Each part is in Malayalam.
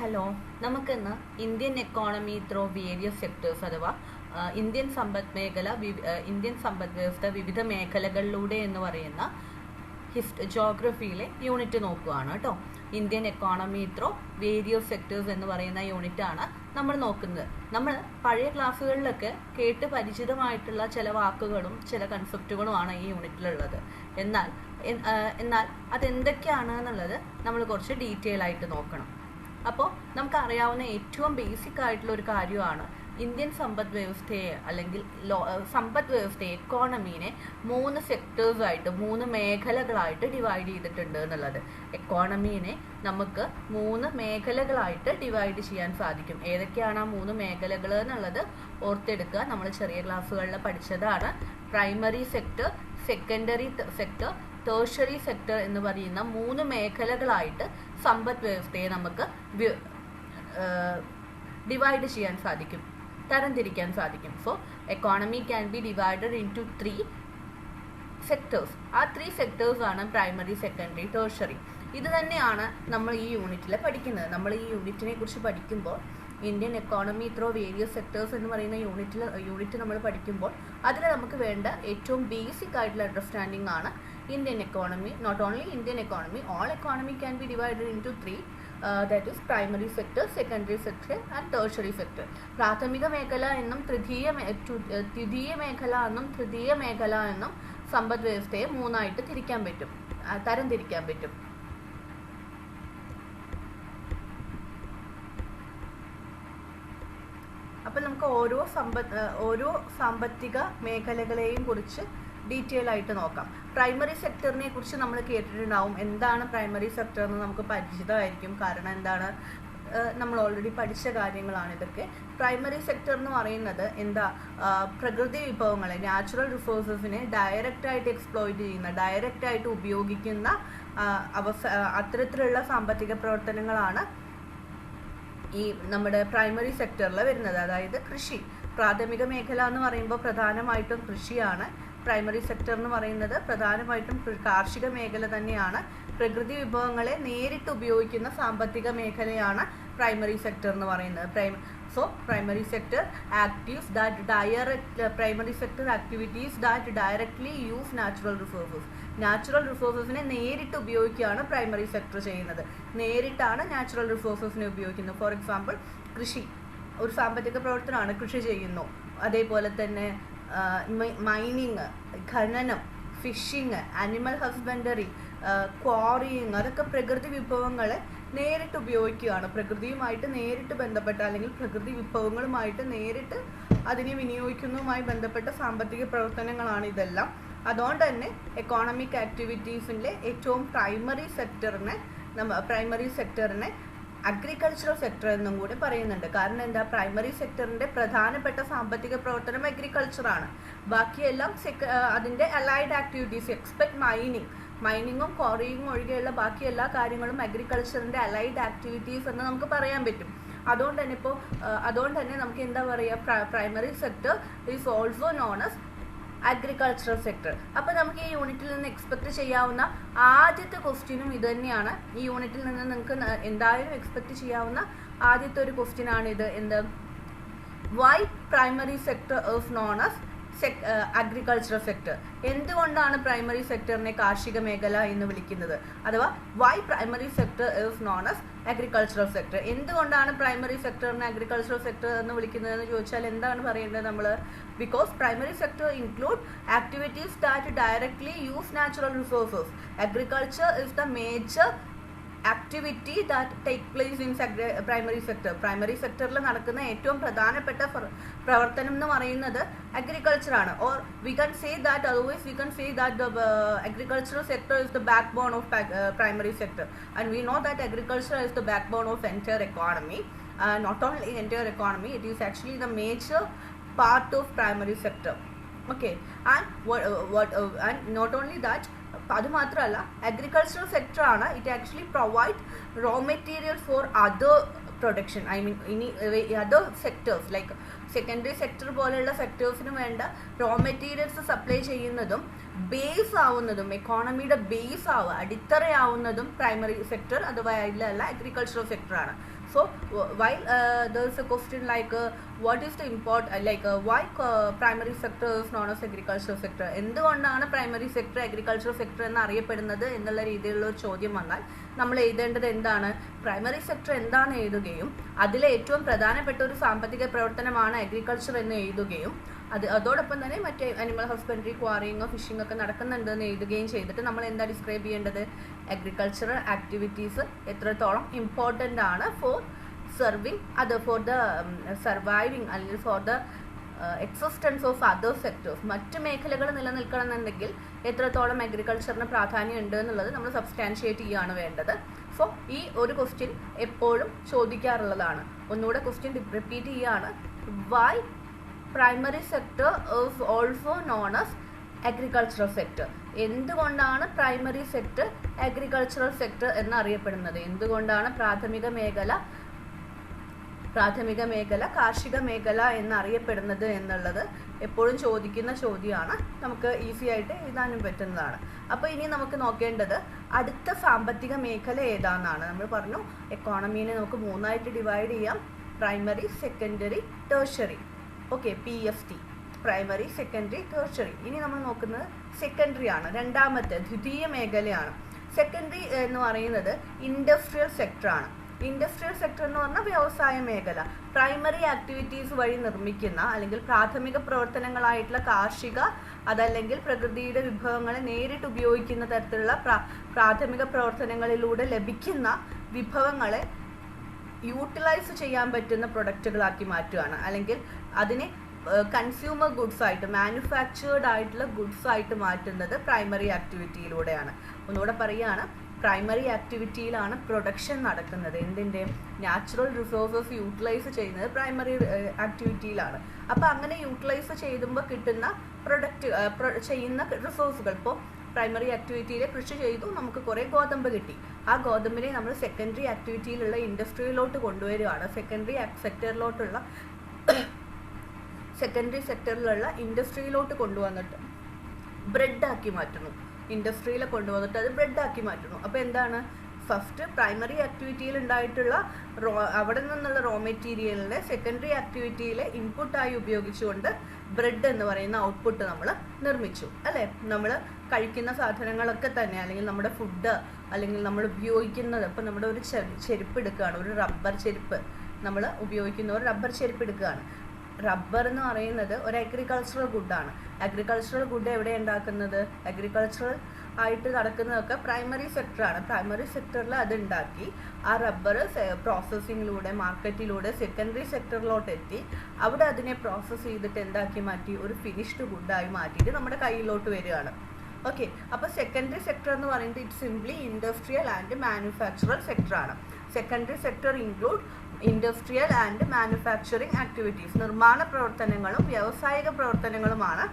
ഹലോ, നമുക്കിന്ന് Indian economy through various sectors അഥവാ ഇന്ത്യൻ സമ്പദ് വ്യവസ്ഥ വിവിധ മേഖലകളിലൂടെ എന്ന് പറയുന്ന ജോഗ്രഫിയിലെ യൂണിറ്റ് നോക്കുകയാണ് കേട്ടോ. Indian economy through various sectors എന്ന് പറയുന്ന യൂണിറ്റാണ് നമ്മൾ നോക്കുന്നത്. നമ്മൾ പഴയ ക്ലാസ്സുകളിലൊക്കെ കേട്ട് പരിചിതമായിട്ടുള്ള ചില വാക്കുകളും ചില കൺസെപ്റ്റുകളുമാണ് ഈ യൂണിറ്റിലുള്ളത്. എന്നാൽ അതെന്തൊക്കെയാണ് എന്നുള്ളത് നമ്മൾ കുറച്ച് ഡീറ്റെയിൽ ആയിട്ട് നോക്കണം. അപ്പോൾ നമുക്കറിയാവുന്ന ഏറ്റവും ബേസിക് ആയിട്ടുള്ള ഒരു കാര്യമാണ് ഇന്ത്യൻ സമ്പദ് വ്യവസ്ഥയെ അല്ലെങ്കിൽ സമ്പദ് വ്യവസ്ഥയെ എക്കോണമീനെ 3 സെക്ടേഴ്സായിട്ട് 3 മേഖലകളായിട്ട് ഡിവൈഡ് ചെയ്തിട്ടുണ്ട് എന്നുള്ളത്. എക്കോണമീനെ നമുക്ക് 3 മേഖലകളായിട്ട് ഡിവൈഡ് ചെയ്യാൻ സാധിക്കും. ഏതൊക്കെയാണ് ആ 3 മേഖലകൾ എന്നുള്ളത് ഓർത്തെടുക്കുക. നമ്മൾ ചെറിയ ക്ലാസ്സുകളിൽ പഠിച്ചതാണ്. Primary sector, secondary sector, tertiary sector എന്ന് പറയുന്ന 3 മേഖലകളായിട്ട് സമ്പദ് വ്യവസ്ഥയെ നമുക്ക് ഡിവൈഡ് ചെയ്യാൻ സാധിക്കും, തരംതിരിക്കാൻ സാധിക്കും. So economy can be divided into 3 sectors. ആ 3 സെക്ടേഴ്സ് ആണ് പ്രൈമറി, സെക്കൻഡറി, ടേർഷ്യറി. ഇത് തന്നെയാണ് നമ്മൾ ഈ യൂണിറ്റിൽ പഠിക്കുന്നത്. നമ്മൾ ഈ യൂണിറ്റിനെ കുറിച്ച് പഠിക്കുമ്പോൾ Indian economy through various sectors എന്ന് പറയുന്ന യൂണിറ്റ് നമ്മൾ പഠിക്കുമ്പോൾ അതിൽ നമുക്ക് വേണ്ട ഏറ്റവും ബേസിക് ആയിട്ടുള്ള അണ്ടർസ്റ്റാൻഡിംഗ് ആണ് Indian economy. Not only Indian economy, all economy can be divided into 3, that is primary sector, secondary sector and tertiary sector. പ്രാഥമിക മേഖല എന്നും ദ്വിതീയ മേഖല എന്നും തൃതീയ മേഖല എന്നും സമ്പദ് വ്യവസ്ഥയെ 3ആയിട്ട് തരംതിരിക്കാൻ പറ്റും. അപ്പം നമുക്ക് ഓരോ സാമ്പത്തിക മേഖലകളെയും കുറിച്ച് ഡീറ്റെയിൽ ആയിട്ട് നോക്കാം. പ്രൈമറി സെക്ടറിനെ കുറിച്ച് നമ്മൾ കേട്ടിട്ടുണ്ടാവും. എന്താണ് പ്രൈമറി സെക്ടർ എന്ന് നമുക്ക് പരിചിതമായിരിക്കും. കാരണം എന്താണ്, നമ്മൾ ഓൾറെഡി പഠിച്ച കാര്യങ്ങളാണ് ഇതൊക്കെ. പ്രൈമറി സെക്ടർ എന്ന് പറയുന്നത് പ്രകൃതി വിഭവങ്ങളെ, നാച്ചുറൽ റിസോഴ്സസിനെ ഡയറക്റ്റായിട്ട് എക്സ്പ്ലോയിറ്റ് ചെയ്യുന്ന, ഡയറക്റ്റായിട്ട് ഉപയോഗിക്കുന്ന അത്തരത്തിലുള്ള സാമ്പത്തിക പ്രവർത്തനങ്ങളാണ് ഈ നമ്മുടെ പ്രൈമറി സെക്ടറിൽ വരുന്നത്. അതായത് കൃഷി. പ്രാഥമിക മേഖല എന്ന് പറയുമ്പോൾ പ്രധാനമായിട്ടും കൃഷിയാണ്. പ്രൈമറി സെക്ടർ എന്ന് പറയുന്നത് പ്രധാനമായിട്ടും കാർഷിക മേഖല തന്നെയാണ്. പ്രകൃതി വിഭവങ്ങളെ നേരിട്ട് ഉപയോഗിക്കുന്ന സാമ്പത്തിക മേഖലയാണ് പ്രൈമറി സെക്ടർ എന്ന് പറയുന്നത്. Primary sector activities that directly use natural resources. Natural റിസോഴ്സസിനെ നേരിട്ട് ഉപയോഗിക്കുകയാണ് പ്രൈമറി സെക്ടർ ചെയ്യുന്നത്. നേരിട്ടാണ് നാച്ചുറൽ റിസോഴ്സസിനെ ഉപയോഗിക്കുന്നത്. ഫോർ എക്സാമ്പിൾ, കൃഷി ഒരു സാമ്പത്തിക പ്രവർത്തനമാണ്. കൃഷി ചെയ്യുന്നു. അതേപോലെ തന്നെ മൈനിങ്, ഖനനം, ഫിഷിങ്, ആനിമൽ ഹസ്ബൻഡറി, ക്വാറിയിങ്, അതൊക്കെ പ്രകൃതി വിഭവങ്ങളെ നേരിട്ട് ഉപയോഗിക്കുകയാണ്. പ്രകൃതിയുമായിട്ട് നേരിട്ട് ബന്ധപ്പെട്ട അല്ലെങ്കിൽ പ്രകൃതി വിഭവങ്ങളുമായിട്ട് നേരിട്ട് അതിനെ വിനിയോഗിക്കുന്നതുമായി ബന്ധപ്പെട്ട സാമ്പത്തിക പ്രവർത്തനങ്ങളാണ് ഇതെല്ലാം. അതുകൊണ്ട് തന്നെ എക്കോണമിക് ആക്ടിവിറ്റീസിൻ്റെ ഏറ്റവും പ്രൈമറി സെക്ടറിനെ അഗ്രികൾച്ചറൽ സെക്ടർ എന്നും കൂടി പറയുന്നുണ്ട്. കാരണം എന്താ, പ്രൈമറി സെക്ടറിൻ്റെ പ്രധാനപ്പെട്ട സാമ്പത്തിക പ്രവർത്തനം അഗ്രികൾച്ചറാണ്. ബാക്കിയെല്ലാം അതിൻ്റെ അലൈഡ് ആക്ടിവിറ്റീസ്, എക്സ്പെക്ട് മൈനിങ്ങും ക്വാറിയിങ്ങും ഒഴികെയുള്ള ബാക്കി എല്ലാ കാര്യങ്ങളും അഗ്രികൾച്ചറിൻ്റെ അലൈഡ് ആക്ടിവിറ്റീസ് എന്ന് നമുക്ക് പറയാൻ പറ്റും. അതുകൊണ്ട് തന്നെ നമുക്ക് എന്താ പറയുക, primary sector is also known as agricultural sector. അപ്പോൾ നമുക്ക് ഈ യൂണിറ്റിൽ നിന്ന് എക്സ്പെക്ട് ചെയ്യാവുന്ന ആദ്യത്തെ ക്വസ്റ്റ്യനും ഇത് തന്നെയാണ്. ഈ യൂണിറ്റിൽ നിന്ന് നിങ്ങൾക്ക് എന്തായാലും എക്സ്പെക്ട് ചെയ്യാവുന്ന ആദ്യത്തെ ഒരു ക്വസ്റ്റ്യനാണ് ഇത്. Why primary sector is known as agricultural sector. എന്തുകൊണ്ടാണ് പ്രൈമറി സെക്ടറിനെ കാർഷിക മേഖല എന്ന് വിളിക്കുന്നത്? അഥവാ why primary sector is known as agricultural sector. എന്തുകൊണ്ടാണ് പ്രൈമറി സെക്ടറിനെ അഗ്രികൾച്ചറൽ സെക്ടർ എന്ന് വിളിക്കുന്നതെന്ന് ചോദിച്ചാൽ എന്താണ് പറയേണ്ടത് നമ്മൾ? Because primary sector include activities that directly use natural resources. Agriculture is the major activity that take place in primary sector. Primary സെക്ടറിൽ നടക്കുന്ന ഏറ്റവും പ്രധാനപ്പെട്ട പ്രവർത്തനം എന്ന് പറയുന്നത് അഗ്രികൾച്ചറാണ്. Or we can say that the agricultural sector is the backbone of primary sector, and we know that agriculture is the backbone of entire economy. Not only entire economy, it is actually the major part of primary sector. Okay, and and not only that, അത് മാത്രമല്ല അഗ്രികൾച്ചറൽ സെക്ടർ ആണ്, it actually provide raw material for other production. I mean ഇനി other sectors like secondary sector പോലെയുള്ള സെക്ടേഴ്സിന് വേണ്ട റോ മെറ്റീരിയൽസ് സപ്ലൈ ചെയ്യുന്നതും ബേസ് ആവുന്നതും എക്കോണമിയുടെ ബേസ് ആവുക അടിത്തറയാവുന്നതും പ്രൈമറി സെക്ടർ അഥവാ അതിലല്ല അഗ്രികൾച്ചറൽ സെക്ടറാണ്. So while there is a question like what is the why primary sector is known as agricultural sector, എന്തുകൊണ്ടാണ് പ്രൈമറി സെക്ടർ അഗ്രികൾച്ചറൽ സെക്ടർ എന്ന് അറിയപ്പെടുന്നത് എന്നുള്ള രീതിയിലുള്ള ഒരു ചോദ്യം വന്നാൽ നമ്മൾ എഴുതേണ്ടത് എന്താണ്, പ്രൈമറി സെക്ടർ എന്താണ് എഴുതുകയും അതിലെ ഏറ്റവും പ്രധാനപ്പെട്ട ഒരു സാമ്പത്തിക പ്രവർത്തനമാണ് അഗ്രികൾച്ചർ എന്ന് എഴുതുകയും അതോടൊപ്പം തന്നെ മറ്റേ അനിമൽ ഹസ്ബൻഡറി, ക്വാറിങ്ങോ ഫിഷിംഗ് ഒക്കെ നടക്കുന്നുണ്ടെന്ന് എഴുതുകയും ചെയ്തിട്ട് നമ്മൾ എന്താ ഡിസ്ക്രൈബ് ചെയ്യേണ്ടത്, അഗ്രികൾച്ചറൽ ആക്ടിവിറ്റീസ് എത്രത്തോളം ഇമ്പോർട്ടൻ്റ് ആണ് ഫോർ ദ സർവൈവിങ് അല്ലെങ്കിൽ for the existence of other sectors. മറ്റ് മേഖലകൾ നിലനിൽക്കണമെന്നുണ്ടെങ്കിൽ എത്രത്തോളം അഗ്രികൾച്ചറിന് പ്രാധാന്യം ഉണ്ട് എന്നുള്ളത് നമ്മൾ സബ്സ്റ്റാൻഷിയേറ്റ് ചെയ്യുകയാണ് വേണ്ടത്. സോ ഈ ഒരു ക്വസ്റ്റ്യൻ എപ്പോഴും ചോദിക്കാറുള്ളതാണ്. ഒന്നുകൂടെ ക്വസ്റ്റ്യൻ റിപ്പീറ്റ് ചെയ്യുകയാണ്, why primary sector is also known as agricultural sector. എന്തുകൊണ്ടാണ് പ്രൈമറി സെക്ടർ അഗ്രികൾച്ചറൽ സെക്ടർ എന്നറിയപ്പെടുന്നത്, എന്തുകൊണ്ടാണ് പ്രാഥമിക മേഖല കാർഷിക മേഖല എന്നറിയപ്പെടുന്നത് എന്നുള്ളത് എപ്പോഴും ചോദിക്കുന്ന ചോദ്യമാണ്. നമുക്ക് ഈസി ആയിട്ട് എഴുതാനും പറ്റുന്നതാണ്. അപ്പോൾ ഇനി നമുക്ക് നോക്കേണ്ടത് അടുത്ത സാമ്പത്തിക മേഖല ഏതാണെന്നാണ്. നമ്മൾ പറഞ്ഞു എക്കോണമീനെ നമുക്ക് മൂന്നായിട്ട് ഡിവൈഡ് ചെയ്യാം, primary, secondary, tertiary. Okay, PST, primary, secondary, tertiary. ഇനി നമ്മൾ നോക്കുന്നത് സെക്കൻഡറി ആണ്, രണ്ടാമത്തെ ദ്വിതീയ മേഖലയാണ്. സെക്കൻഡറി എന്ന് പറയുന്നത് ഇൻഡസ്ട്രിയൽ സെക്ടറാണ്. ഇൻഡസ്ട്രിയൽ സെക്ടർ എന്ന് പറഞ്ഞാൽ വ്യവസായ മേഖല. പ്രൈമറി ആക്ടിവിറ്റീസ് വഴി നിർമ്മിക്കുന്ന അല്ലെങ്കിൽ പ്രാഥമിക പ്രവർത്തനങ്ങളായിട്ടുള്ള കാർഷിക അതല്ലെങ്കിൽ പ്രകൃതിയുടെ വിഭവങ്ങളെ നേരിട്ട് ഉപയോഗിക്കുന്ന തരത്തിലുള്ള പ്രാഥമിക പ്രവർത്തനങ്ങളിലൂടെ ലഭിക്കുന്ന വിഭവങ്ങളെ യൂട്ടിലൈസ് ചെയ്യാൻ പറ്റുന്ന പ്രൊഡക്റ്റുകളാക്കി മാറ്റുകയാണ്, അല്ലെങ്കിൽ അതിനെ കൺസ്യൂമർ ഗുഡ്സ് ആയിട്ട് മാനുഫാക്ചേർഡ് ആയിട്ടുള്ള ഗുഡ്സ് ആയിട്ട് മാറ്റുന്നത് പ്രൈമറി ആക്ടിവിറ്റിയിലൂടെയാണ്. ഒന്നുകൂടെ പറയുകയാണ്, പ്രൈമറി ആക്ടിവിറ്റിയിലാണ് പ്രൊഡക്ഷൻ നടക്കുന്നത്. എന്തിൻ്റെ, നാച്ചുറൽ റിസോഴ്സസ് യൂട്ടിലൈസ് ചെയ്യുന്നത് പ്രൈമറി ആക്ടിവിറ്റിയിലാണ്. അപ്പോൾ അങ്ങനെ യൂട്ടിലൈസ് ചെയ്യുമ്പോൾ കിട്ടുന്ന ചെയ്യുന്ന റിസോഴ്സുകൾ, ഇപ്പോൾ പ്രൈമറി ആക്ടിവിറ്റിയിൽ കൃഷി ചെയ്തു, നമുക്ക് കുറേ ഗോതമ്പ് കിട്ടി. ആ ഗോതമ്പിനെ നമ്മൾ സെക്കൻഡറി ആക്ടിവിറ്റിയിലുള്ള ഇൻഡസ്ട്രിയിലോട്ട് കൊണ്ടുവരികയാണ്. സെക്കൻഡറി സെക്ടറിലുള്ള ഇൻഡസ്ട്രിയിലോട്ട് കൊണ്ടുവന്നിട്ട് ബ്രെഡാക്കി മാറ്റുന്നു. ഇൻഡസ്ട്രിയിൽ കൊണ്ടുവന്നിട്ട് അത് ബ്രെഡാക്കി മാറ്റുന്നു. അപ്പോൾ എന്താണ്, ഫസ്റ്റ് പ്രൈമറി ആക്ടിവിറ്റിയിൽ ഉണ്ടായിട്ടുള്ള അവിടെ നിന്നുള്ള റോ മെറ്റീരിയലിനെ സെക്കൻഡറി ആക്ടിവിറ്റിയിലെ ഇൻപുട്ടായി ഉപയോഗിച്ചുകൊണ്ട് ബ്രെഡ് എന്ന് പറയുന്ന ഔട്ട്പുട്ട് നമ്മൾ നിർമ്മിച്ചു, അല്ലേ? നമ്മൾ കഴിക്കുന്ന സാധനങ്ങളൊക്കെ തന്നെ, അല്ലെങ്കിൽ നമ്മുടെ ഫുഡ്, അല്ലെങ്കിൽ നമ്മൾ ഉപയോഗിക്കുന്നത്, ഇപ്പോൾ നമ്മുടെ ഒരു ചെരുപ്പ് എടുക്കുകയാണ്, ഒരു റബ്ബർ ചെരുപ്പ് നമ്മൾ ഉപയോഗിക്കുന്ന ഒരു റബ്ബർ ചെരുപ്പ് എടുക്കുകയാണ്. റബ്ബർ എന്ന് പറയുന്നത് ഒരു അഗ്രികൾച്ചറൽ ഗുഡാണ്. അഗ്രികൾച്ചറൽ ഗുഡ് എവിടെ ഉണ്ടാക്കുന്നത്, അഗ്രികൾച്ചറൽ ആയിട്ട് നടക്കുന്നതൊക്കെ പ്രൈമറി സെക്ടറാണ്. പ്രൈമറി സെക്ടറിൽ അത് ഉണ്ടാക്കി ആ റബ്ബർ പ്രോസസ്സിങ്ങിലൂടെ മാർക്കറ്റിലൂടെ സെക്കൻഡറി സെക്ടറിലോട്ട് എത്തി അവിടെ അതിനെ പ്രോസസ്സ് ചെയ്തിട്ട് എന്താക്കി മാറ്റി, ഒരു ഫിനിഷ്ഡ് ഗുഡായി മാറ്റിയിട്ട് നമ്മുടെ കയ്യിലോട്ട് വരികയാണ്. ഓക്കെ, അപ്പോൾ സെക്കൻഡറി സെക്ടർ എന്ന് പറയുന്നത് it simply industrial and manufactural സെക്ടറാണ്. Secondary sector include industrial and manufacturing activities. നിർമ്മാണ പ്രവർത്തനങ്ങളും വ്യാവസായിക പ്രവർത്തനങ്ങളുമാണ്,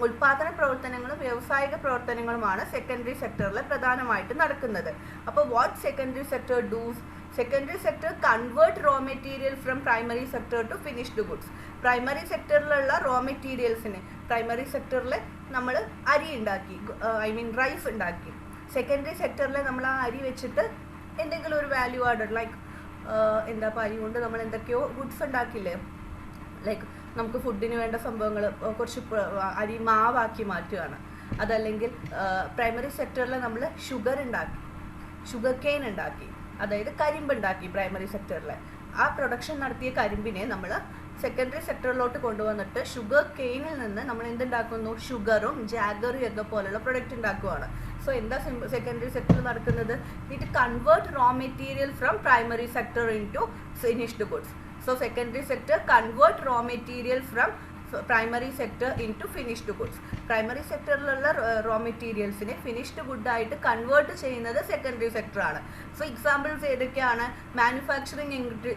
ഉൽപാദന പ്രവർത്തനങ്ങളും വ്യാവസായിക പ്രവർത്തനങ്ങളുമാണ് സെക്കൻഡറി സെക്ടറിൽ പ്രധാനമായിട്ട് നടക്കുന്നത്. അപ്പോൾ what secondary sector does, secondary sector convert raw material from primary sector to finished goods. Primary സെക്ടറിലുള്ള റോ മെറ്റീരിയൽസിന്, പ്രൈമറി സെക്ടറിൽ നമ്മൾ അരി ഉണ്ടാക്കി, റൈസ് ഉണ്ടാക്കി. സെക്കൻഡറി സെക്ടറിൽ നമ്മൾ ആ അരി വെച്ചിട്ട് എന്തെങ്കിലും ഒരു വാല്യൂ ആഡഡ് ലൈക്ക് അരി കൊണ്ട് നമ്മൾ എന്തൊക്കെയോ ഗുഡ്സ് ഉണ്ടാക്കില്ലേ, ലൈക്ക് നമുക്ക് ഫുഡിന് വേണ്ട സംഭവങ്ങൾ കുറച്ച് അരി മാവാക്കി മാറ്റുകയാണ്. അതല്ലെങ്കിൽ പ്രൈമറി സെക്ടറിൽ നമ്മൾ ഷുഗർ കെയിൻ ഉണ്ടാക്കി, അതായത് കരിമ്പുണ്ടാക്കി. പ്രൈമറി സെക്ടറിൽ ആ പ്രൊഡക്ഷൻ നടത്തിയ കരിമ്പിനെ നമ്മൾ സെക്കൻഡറി സെക്ടറിലോട്ട് കൊണ്ടുവന്നിട്ട് ഷുഗർ കെയിനിൽ നിന്ന് നമ്മൾ എന്തുണ്ടാക്കുന്നു, ഷുഗറും ജാഗറും ഒക്കെ പോലുള്ള പ്രൊഡക്റ്റ് ഉണ്ടാക്കുകയാണ്. സോ എന്താ സെക്കൻഡറി സെക്ടറിൽ നടക്കുന്നത്, it convert raw material from primary sector into finished goods. So secondary sector convert raw material from primary sector into finished goods. Primary സെക്ടറിലുള്ള റോ മെറ്റീരിയൽസിനെ ഫിനിഷ്ഡ് ഗുഡായിട്ട് കൺവേർട്ട് ചെയ്യുന്നത് സെക്കൻഡറി സെക്ടറാണ്. സോ എക്സാമ്പിൾസ് ഏതൊക്കെയാണ്? Manufacturing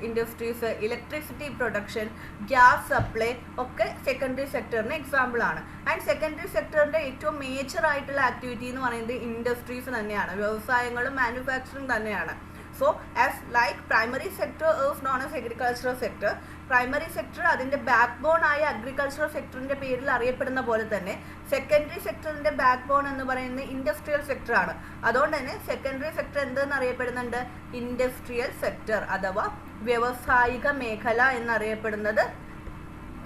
industries, electricity production, gas supply ഒക്കെ സെക്കൻഡറി സെക്ടറിന് എക്സാമ്പിൾ ആണ്. ആൻഡ് സെക്കൻഡറി സെക്ടറിൻ്റെ ഏറ്റവും മേജർ ആയിട്ടുള്ള ആക്ടിവിറ്റി എന്ന് പറയുന്നത് ഇൻഡസ്ട്രീസ് തന്നെയാണ്, വ്യവസായങ്ങളും മാനുഫാക്ചറിങ് തന്നെയാണ്. So as like primary sector is known as agricultural sector, primary sector അതിൻ്റെ ബാക്ക് ബോൺ ആയ അഗ്രികൾച്ചറൽ സെക്ടറിൻ്റെ പേരിൽ അറിയപ്പെടുന്ന പോലെ തന്നെ സെക്കൻഡറി സെക്ടറിൻ്റെ ബാക്ക് ബോൺ എന്ന് പറയുന്നത് ഇൻഡസ്ട്രിയൽ സെക്ടർ ആണ്. അതുകൊണ്ട് തന്നെ സെക്കൻഡറി സെക്ടർ എന്തെന്ന് അറിയപ്പെടുന്നുണ്ട്? ഇൻഡസ്ട്രിയൽ സെക്ടർ അഥവാ വ്യവസായിക മേഖല എന്നറിയപ്പെടുന്നത്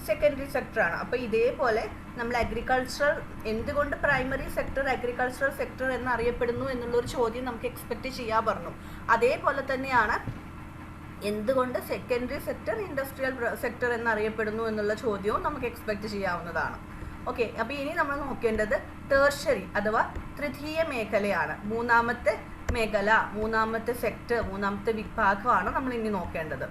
സെക്കൻഡറി സെക്ടറാണ്. അപ്പോൾ ഇതേപോലെ നമ്മൾ അഗ്രികൾച്ചറൽ എന്തുകൊണ്ട് പ്രൈമറി സെക്ടർ അഗ്രികൾച്ചറൽ സെക്ടർ എന്നറിയപ്പെടുന്നു എന്നുള്ളൊരു ചോദ്യം നമുക്ക് എക്സ്പെക്റ്റ് ചെയ്യാൻ പറഞ്ഞു. അതേപോലെ തന്നെയാണ് എന്തുകൊണ്ട് സെക്കൻഡറി സെക്ടർ ഇൻഡസ്ട്രിയൽ സെക്ടർ എന്നറിയപ്പെടുന്നു എന്നുള്ള ചോദ്യവും നമുക്ക് എക്സ്പെക്റ്റ് ചെയ്യാവുന്നതാണ്. ഓക്കെ, അപ്പോൾ ഇനി നമ്മൾ നോക്കേണ്ടത് ടേർഷ്യറി അഥവാ തൃതീയ മേഖലയാണ്. മൂന്നാമത്തെ മേഖല, മൂന്നാമത്തെ സെക്ടർ, മൂന്നാമത്തെ വിഭാഗമാണ് നമ്മൾ ഇനി നോക്കേണ്ടത്.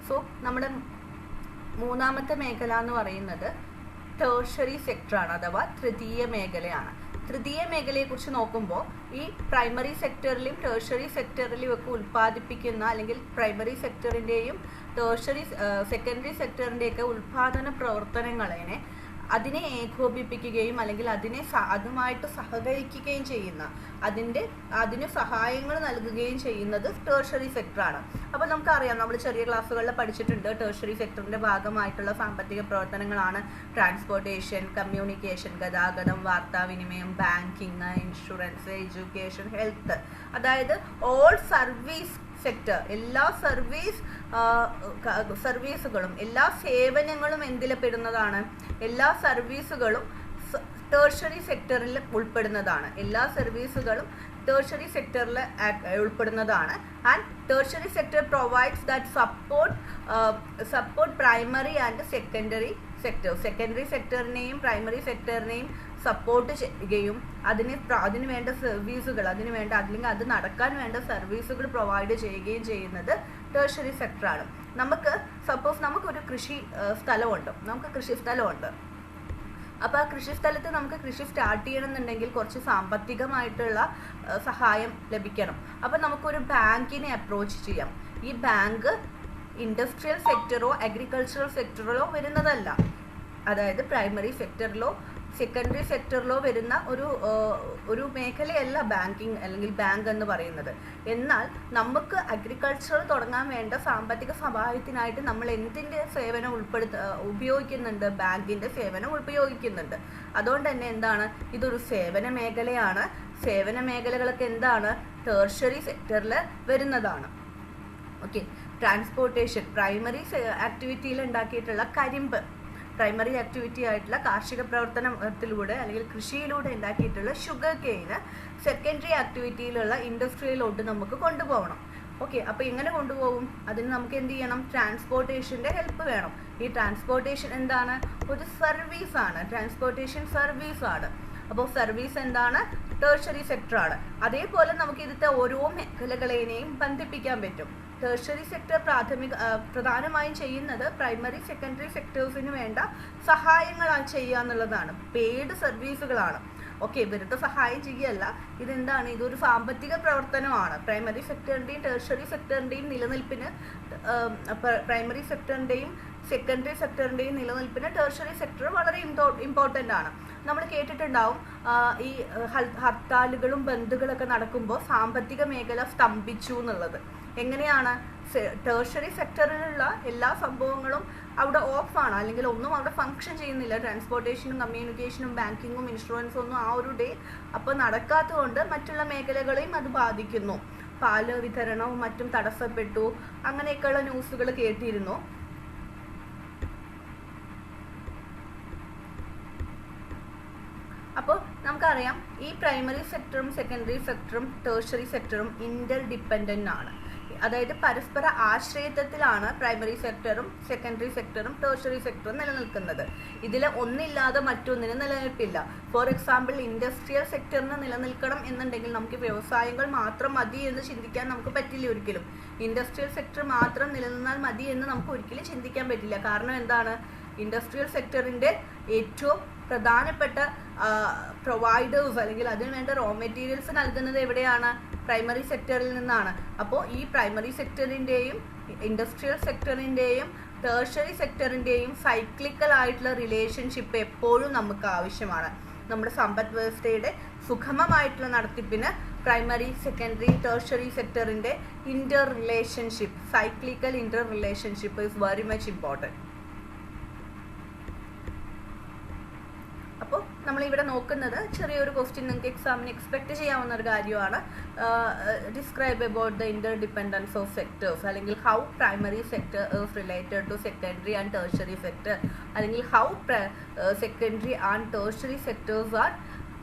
സോ നമ്മുടെ മൂന്നാമത്തെ മേഖല എന്ന് പറയുന്നത് ടേർഷ്യറി സെക്ടറാണ് അഥവാ തൃതീയ മേഖലയാണ്. തൃതീയ മേഖലയെക്കുറിച്ച് നോക്കുമ്പോൾ ഈ പ്രൈമറി സെക്ടറിലും ടേർഷ്യറി സെക്ടറിലും ഒക്കെ ഉൽപ്പാദിപ്പിക്കുന്ന അല്ലെങ്കിൽ പ്രൈമറി സെക്ടറിൻ്റെയും സെക്കൻഡറി സെക്ടറിൻ്റെയൊക്കെ ഉൽപ്പാദന പ്രവർത്തനങ്ങളെ അതിനെ ഏകോപിപ്പിക്കുകയും അല്ലെങ്കിൽ അതുമായിട്ട് സഹകരിക്കുകയും ചെയ്യുന്ന അതിന് സഹായങ്ങൾ നൽകുകയും ചെയ്യുന്നത് ടേർഷ്യറി സെക്ടറാണ്. അപ്പോൾ നമുക്കറിയാം, നമ്മൾ ചെറിയ ക്ലാസ്സുകളിൽ പഠിച്ചിട്ടുണ്ട്, ടേർഷ്യറി സെക്ടറിൻ്റെ ഭാഗമായിട്ടുള്ള സാമ്പത്തിക പ്രവർത്തനങ്ങളാണ് ട്രാൻസ്പോർട്ടേഷൻ, കമ്മ്യൂണിക്കേഷൻ, ഗതാഗതം, വാർത്താവിനിമയം, ബാങ്കിങ്, ഇൻഷുറൻസ്, എഡ്യൂക്കേഷൻ, ഹെൽത്ത്. അതായത് ഓൾ സർവീസ് സെക്ടർ, എല്ലാ സർവീസുകളും എല്ലാ സേവനങ്ങളും എന്തിൽ പെടുന്നതാണ്? എല്ലാ സർവീസുകളും ടേർഷ്യറി സെക്ടറിൽ ഉൾപ്പെടുന്നതാണ്. എല്ലാ സർവീസുകളും ടേർഷ്യറി സെക്ടറിൽ ഉൾപ്പെടുന്നതാണ്. And tertiary sector provides that support primary and secondary sector. Secondary സെക്ടറിനെയും പ്രൈമറി സെക്ടറിനെയും സപ്പോർട്ട് ചെയ്യുകയും അതിന് വേണ്ട സർവീസുകൾ അല്ലെങ്കിൽ അത് നടക്കാൻ വേണ്ട സർവീസുകൾ പ്രൊവൈഡ് ചെയ്യുകയും ചെയ്യുന്നത് ടേർഷ്യറി സെക്ടറാണ്. നമുക്കൊരു കൃഷിസ്ഥലമുണ്ട്. അപ്പോൾ ആ കൃഷിസ്ഥലത്ത് നമുക്ക് കൃഷി സ്റ്റാർട്ട് ചെയ്യണമെന്നുണ്ടെങ്കിൽ കുറച്ച് സാമ്പത്തികമായിട്ടുള്ള സഹായം ലഭിക്കണം. അപ്പോൾ നമുക്കൊരു ബാങ്കിനെ അപ്രോച്ച് ചെയ്യാം. ഈ ബാങ്ക് ഇൻഡസ്ട്രിയൽ സെക്ടറോ അഗ്രികൾച്ചറൽ സെക്ടറിലോ വരുന്നതല്ല. അതായത് പ്രൈമറി സെക്ടറിലോ സെക്കൻഡറി സെക്ടറിലോ വരുന്ന ഒരു മേഖലയല്ല ബാങ്കിങ് അല്ലെങ്കിൽ ബാങ്ക് എന്ന് പറയുന്നത്. എന്നാൽ നമുക്ക് അഗ്രികൾച്ചർ തുടങ്ങാൻ വേണ്ട സാമ്പത്തിക സഹായത്തിനായിട്ട് നമ്മൾ എന്തിൻ്റെ സേവനം ഉപയോഗിക്കുന്നുണ്ട്? ബാങ്കിൻ്റെ സേവനം ഉപയോഗിക്കുന്നുണ്ട്. അതുകൊണ്ട് തന്നെ എന്താണ്, ഇതൊരു സേവന മേഖലയാണ്. സേവന മേഖലകളൊക്കെ എന്താണ്? ടേർഷ്യറി സെക്ടറിൽ വരുന്നതാണ്. ഓക്കെ, ട്രാൻസ്പോർട്ടേഷൻ പ്രൈമറി ആക്ടിവിറ്റിയിൽ ഉണ്ടാക്കിയിട്ടുള്ള കരിമ്പ്, പ്രൈമറി ആക്ടിവിറ്റി ആയിട്ടുള്ള കാർഷിക പ്രവർത്തനത്തിലൂടെ അല്ലെങ്കിൽ കൃഷിയിലൂടെ ഉണ്ടാക്കിയിട്ടുള്ള ഷുഗർ കെയിന് സെക്കൻഡറി ആക്ടിവിറ്റിയിലുള്ള ഇൻഡസ്ട്രിയിലോട്ട് നമുക്ക് കൊണ്ടുപോകണം. ഓക്കെ, അപ്പോൾ എങ്ങനെ കൊണ്ടുപോകും? അതിന് നമുക്ക് എന്ത് ചെയ്യണം? ട്രാൻസ്പോർട്ടേഷൻ്റെ ഹെൽപ്പ് വേണം. ഈ ട്രാൻസ്പോർട്ടേഷൻ എന്താണ്? ഒരു സർവീസാണ്, ട്രാൻസ്പോർട്ടേഷൻ സർവീസാണ്. അപ്പോൾ സർവീസ് എന്താണ്? ടേർഷറി സെക്ടറാണ്. അതേപോലെ നമുക്ക് ഇതിലത്തെ ഓരോ മേഖലകളെയും ബന്ധിപ്പിക്കാൻ പറ്റും. ടേർഷറി സെക്ടർ പ്രധാനമായും ചെയ്യുന്നത് പ്രൈമറി സെക്കൻഡറി സെക്ടേഴ്സിന് വേണ്ട സഹായങ്ങളാണ് ചെയ്യുക എന്നുള്ളതാണ്, പെയ്ഡ് സർവീസുകളാണ്. ഓക്കെ, വെറുതെ സഹായം ചെയ്യുകയല്ല, ഇതെന്താണ്? ഇതൊരു സാമ്പത്തിക പ്രവർത്തനമാണ്. പ്രൈമറി സെക്ടറിൻ്റെയും ടേർഷറി സെക്ടറിൻ്റെയും നിലനിൽപ്പിന്, പ്രൈമറി സെക്ടറിൻ്റെയും സെക്കൻഡറി സെക്ടറിൻ്റെയും നിലനിൽപ്പിന് ടേർഷറി സെക്ടർ വളരെ ഇമ്പോർട്ടൻ്റ് ആണ്. നമ്മൾ കേട്ടിട്ടുണ്ടാവും ഈ ഹർത്താലുകളും ബന്ദുകളൊക്കെ നടക്കുമ്പോൾ സാമ്പത്തിക മേഖല സ്തംഭിച്ചു എന്നുള്ളത്. എങ്ങനെയാണ്? ടേർഷറി സെക്ടറിലുള്ള എല്ലാ സംഭവങ്ങളും അവിടെ ഓഫാണ്, അല്ലെങ്കിൽ ഒന്നും അവിടെ ഫങ്ഷൻ ചെയ്യുന്നില്ല. ട്രാൻസ്പോർട്ടേഷനും കമ്മ്യൂണിക്കേഷനും ബാങ്കിങ്ങും ഇൻഷുറൻസും ഒന്നും ആ ഒരു ഡേ അപ്പോൾ നടക്കാത്തതുകൊണ്ട് മറ്റുള്ള മേഖലകളെയും അത് ബാധിക്കുന്നു. പാല് വിതരണവും മറ്റും തടസ്സപ്പെട്ടു, അങ്ങനെയൊക്കെയുള്ള ന്യൂസുകൾ കേട്ടിരുന്നു. അപ്പോൾ നമുക്കറിയാം ഈ പ്രൈമറി സെക്ടറും സെക്കൻഡറി സെക്ടറും ടേർഷറി സെക്ടറും ഇന്റർ ഡിപ്പെൻഡൻ്റ് ആണ്. അതായത് പരസ്പര ആശ്രയത്വത്തിലാണ് പ്രൈമറി സെക്ടറും സെക്കൻഡറി സെക്ടറും ടേർഷറി സെക്ടറും നിലനിൽക്കുന്നത്. ഇതിൽ ഒന്നില്ലാതെ മറ്റൊന്നിന് നിലനിൽപ്പില്ല. ഫോർ എക്സാമ്പിൾ, ഇൻഡസ്ട്രിയൽ സെക്ടറിന് നിലനിൽക്കണം എന്നുണ്ടെങ്കിൽ നമുക്ക് വ്യവസായങ്ങൾ മാത്രം മതി എന്ന് ചിന്തിക്കാൻ നമുക്ക് പറ്റില്ല ഒരിക്കലും. ഇൻഡസ്ട്രിയൽ സെക്ടർ മാത്രം നിലനിന്നാൽ മതി എന്ന് നമുക്ക് ഒരിക്കലും ചിന്തിക്കാൻ പറ്റില്ല. കാരണം എന്താണ്? ഇൻഡസ്ട്രിയൽ സെക്ടറിൻ്റെ ഏറ്റവും പ്രധാനപ്പെട്ട പ്രൊവൈഡേഴ്സ് അല്ലെങ്കിൽ അതിന് വേണ്ട റോ മെറ്റീരിയൽസ് നൽകുന്നത് എവിടെയാണ്? പ്രൈമറി സെക്ടറിൽ നിന്നാണ്. അപ്പോൾ ഈ പ്രൈമറി സെക്ടറിൻ്റെയും ഇൻഡസ്ട്രിയൽ സെക്ടറിൻ്റെയും ടേർഷറി സെക്ടറിൻ്റെയും സൈക്ലിക്കൽ ആയിട്ടുള്ള റിലേഷൻഷിപ്പ് എപ്പോഴും നമുക്ക് ആവശ്യമാണ്. നമ്മുടെ സമ്പദ് വ്യവസ്ഥയുടെ സുഗമമായിട്ടുള്ള നടത്തിപ്പിന് പ്രൈമറി സെക്കൻഡറി ടേർഷറി സെക്ടറിൻ്റെ interrelationship, cyclical interrelationship is very much important. അപ്പോൾ നമ്മളിവിടെ നോക്കുന്നത് ചെറിയൊരു ക്വസ്റ്റ്യൻ നിങ്ങൾക്ക് എക്സാമിന് എക്സ്പെക്ട് ചെയ്യാവുന്ന ഒരു കാര്യമാണ്. Describe about the interdependence of sectors, അല്ലെങ്കിൽ how primary sector is related to secondary and tertiary sector, അല്ലെങ്കിൽ how secondary and tertiary sectors are